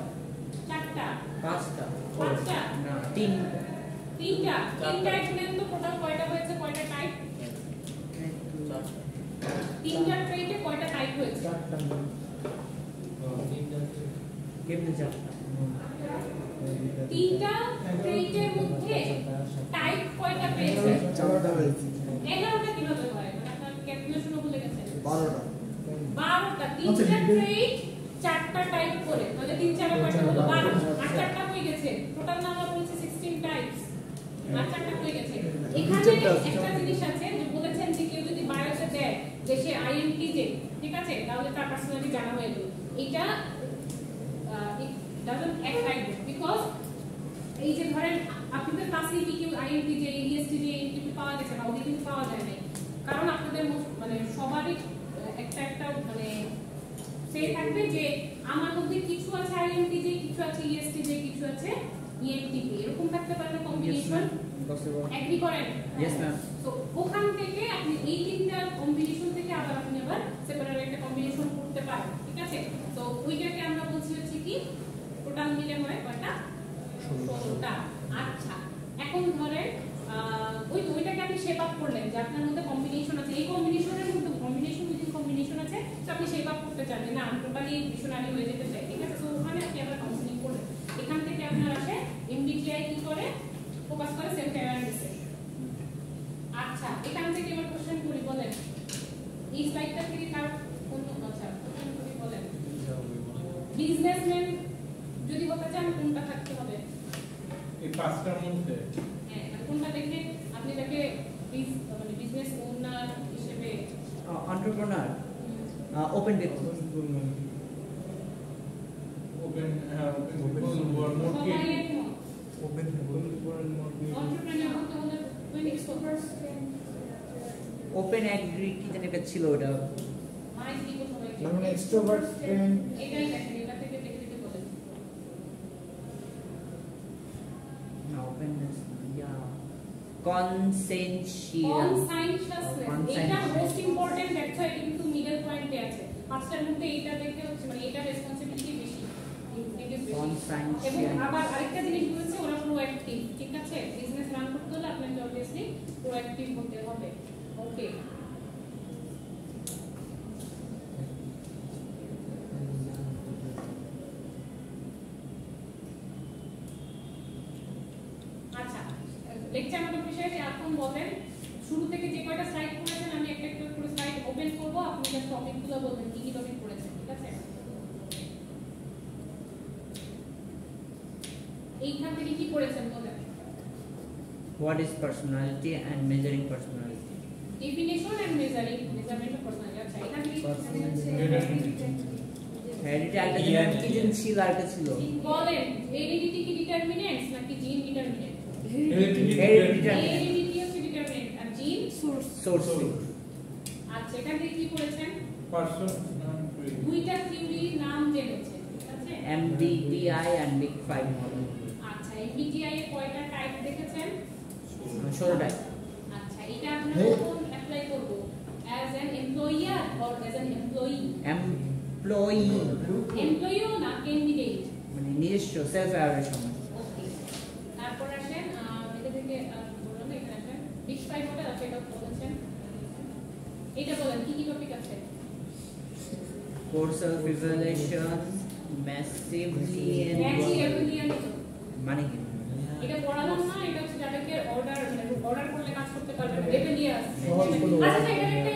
4টা? 5টা 5টা না 3টা। 3টা শুনেন তো টোটাল কয়টা হয়েছে? কয়টা টাইপ? 3টা ট্রেটে কয়টা টাইপ হয়েছে? 4টা। কেমনে 4টা? 3টা ট্রেটের মধ্যে টাইপ কয়টা পেয়েছে? 4টা হয়েছে। 11টা কিভাবে হয়? মানে আপনার ক্যালকুলেশনও ভুলে গেছেন। 12টা। 12টা। 3টা ট্রেট 4টা টাইপ করে, তাহলে 3 4 কয়টা হলো? 12। আর 4টা হয়ে গেছে। টোটাল নাম্বার হচ্ছে 16 টাইপস। আর 4টা হয়ে গেছে। এখানে একটা জিনিস আছে যে বলেছেন যে কেউ যদি বায়োতে দেয় যে সে আইএনটিজে, ঠিক আছে, তাহলে তার পার্সোনালিটি জানা হয়ে যাবে। এটা it doesn't act like that because এই যে ধরেন আপনাদের কাছে কি কেউ আইএনটিজে, ইএসটিজে এনটিপি পাওয়া গেছে না? ওদের কিন্তু পাওয়া যায় না, কারণ আপনাদের মানে সবারই একটা মানে সেই থাকবে যে আমার মধ্যে কিছু আছে আইএনটিজে, কিছু আছে ইএসটিজে, কিছু আছে ইএনটিপি, এরকম থাকতে পারে না কম্বিনেশন? এগ্রি করেন? Yes ma'am. তো ওখান থেকে আপনি এই তিনটা কম্বিনেশন থেকে আবার আপনি আবার সেপারেট একটা কম্বিনেশন করতে পারেন, ঠিক আছে? তো 16টা। আচ্ছা, এখন ধরেন ওইটাকে আপনি শেপ আপ করলেন যে আপনার মধ্যে কম্বিনেশন আছে, এই কম্বিনেশনের মধ্যে কম্বিনেশন উইদিন কম্বিনেশন আছে, তো আপনি শেপ আপ করতে চান না আমি টোটালি মিশনারি হয়ে যেতে চাই, ঠিক আছে? তো ওখানে আপনি আবার কাউন্সেলিং করলেন। এখান থেকে আপনার আসে এমবিটিআই কি করে ফোকাস করে সেলফ অ্যাওয়ারনেসে। আচ্ছা, এখান থেকে এবার কোশ্চেন করি, বলেন এই স্লাইডটা থেকে কার কোন আচ্ছা কোশ্চেন করি বলেন বিজনেসম্যান যদি হতে চান কোনটা থাকতে হবে? এই পাঁচটার মধ্যে হ্যাঁ, মানে কোনটা দেখে আপনি তাকে মানে বিজনেস ওনার হিসেবে এন্টারপ্রেনার ওপেন ব্যক্তি ওপেন ওয়ার্ড সবাই মোড একমত? ওপেন এন্টারপ্রেনার হতে হলে ওই এক্সপোর্টার্স ওপেন অ্যাগ্রি কি জানি একটা ছিল ওটা মাইক দিব সবাইকে। মানে extrovert and এটাই দেখেন, এটা থেকে দেখে দেখে বলেন। না ওপেননেস ইয়া কনসেনশিয়াল কনসাইনশাসনেস এটা মোস্ট ইম্পর্টেন্ট, দ্যাটস হোয়াই এটা কিন্তু মিডল পয়েন্টে আছে। পাঁচটার মধ্যে এইটা দেখে হচ্ছে মানে এটা রেসপন্সিবিলিটি বেশি, ইনফ্লেটিভ বেশি। এবং কনসাইনশিয়াল আবার আরেকটা জিনিস বলেছে ওরা প্রোঅ্যাক্টিভ, ঠিক আছে? বিজনেস রান করতে হলে আপনাকে অবভিয়াসলি প্রোঅ্যাক্টিভ হতে হবে। ওকে, আচ্ছা লেকচার মোটামুটি শেষ। এখন বলেন শুরু থেকে যে কয়টা স্লাইড করেছেন আমি একটা একটা করে স্লাইড ওপেন করব, আপনি জাস্ট টপিকগুলো বলবেন কি কি টপিক পড়েছেন, ঠিক আছে? এইখান থেকে কি পড়েছেন বলেন? What is personality and measuring personality definition and measuring, measurement of personality. আচ্ছা, এখান থেকে হেরিডিটি আরেকটা যেন কি যেন ছিল আরেকটা ছিল বলেন হেরিডিটি কি ডিটারমিনেন্টস নাকি জিন ডিটারমিনেন্ট? হেরিডিটি হেরিডিটি হচ্ছে ডিটারমিনেন্ট আর জিন সোর্স। সোর্স আচ্ছা, এখান থেকে কি পড়েছেন? পারসন দুইটা থিওরির নাম জেনেছেন, ঠিক আছে? MBTI and Big 5 model আচ্ছা, এমবিটিআই এর কয়টা টাইপ দেখেছেন? 16টাই আচ্ছা, এটা আমরা কখন অ্যাপ্লাই করব? As an employer or as an employee? Employee এমপ্লয়িও না, ক্যান্ডিডেট। মানে নিজস্ব সেলফ অ্যাওয়ারনেস ওকে, তারপর আসেন এটা থেকে বললাম না, এখানে আসেন বিগ ফাইভ মডেল আছে, এটা বলেছেন। এটা বলেন কি কি টপিক আছে? Core self revelation massively Machiavellian. মানে কি এটা পড়ালাম না, এটা হচ্ছে যাদেরকে অর্ডার করলে কাজ করতে পারবে না, রেবেলিয়াস। সহজ বলো। আচ্ছা, এটা একটা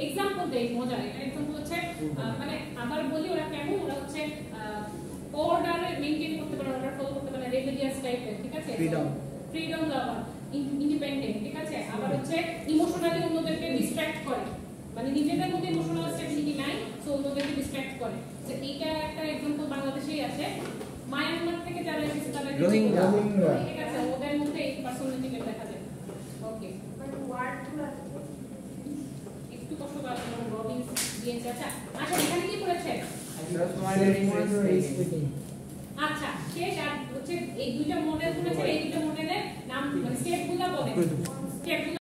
এক্সাম্পল দেই, মজা। এটা এক্সাম্পল হচ্ছে মানে আবার বলি ওরা কেমন, ওরা হচ্ছে অর্ডার মেইনটেইন করতে পারে, অর্ডার ফলো করতে পারে, রেবেলিয়াস টাইপের, ঠিক আছে? ফ্রিডম লাভার, ইন্ডিপেন্ডেন্ট, ঠিক আছে? আবার হচ্ছে ইমোশনালি অন্যদেরকে ডিস্ট্রাক্ট করে, মানে নিজেদের মধ্যে ইমোশনাল স্টেবিলিটি নাই, সো অন্যদেরকে ডিস্ট্রাক্ট করে। তো এইটা একটা एग्जांपल বাংলাদেশেই আছে। মায়ানমার থেকে যারা এসেছে তাদের রোহিঙ্গা। ঠিক আছে, ওদের মধ্যে এই পার্সোনালিটি দেখা যায়। ওকে, মানে ওয়ার্ডগুলো একটু কষ্ট করে রবিন্স দিয়েছে। আচ্ছা আচ্ছা, এখানে কি পড়েছে? আচ্ছা, শেষ। আর হচ্ছে এই দুইটা মডেল বলেছে, এই দুইটা মডেলের নাম মানে স্টেপগুলো বলে, স্টেপগুলো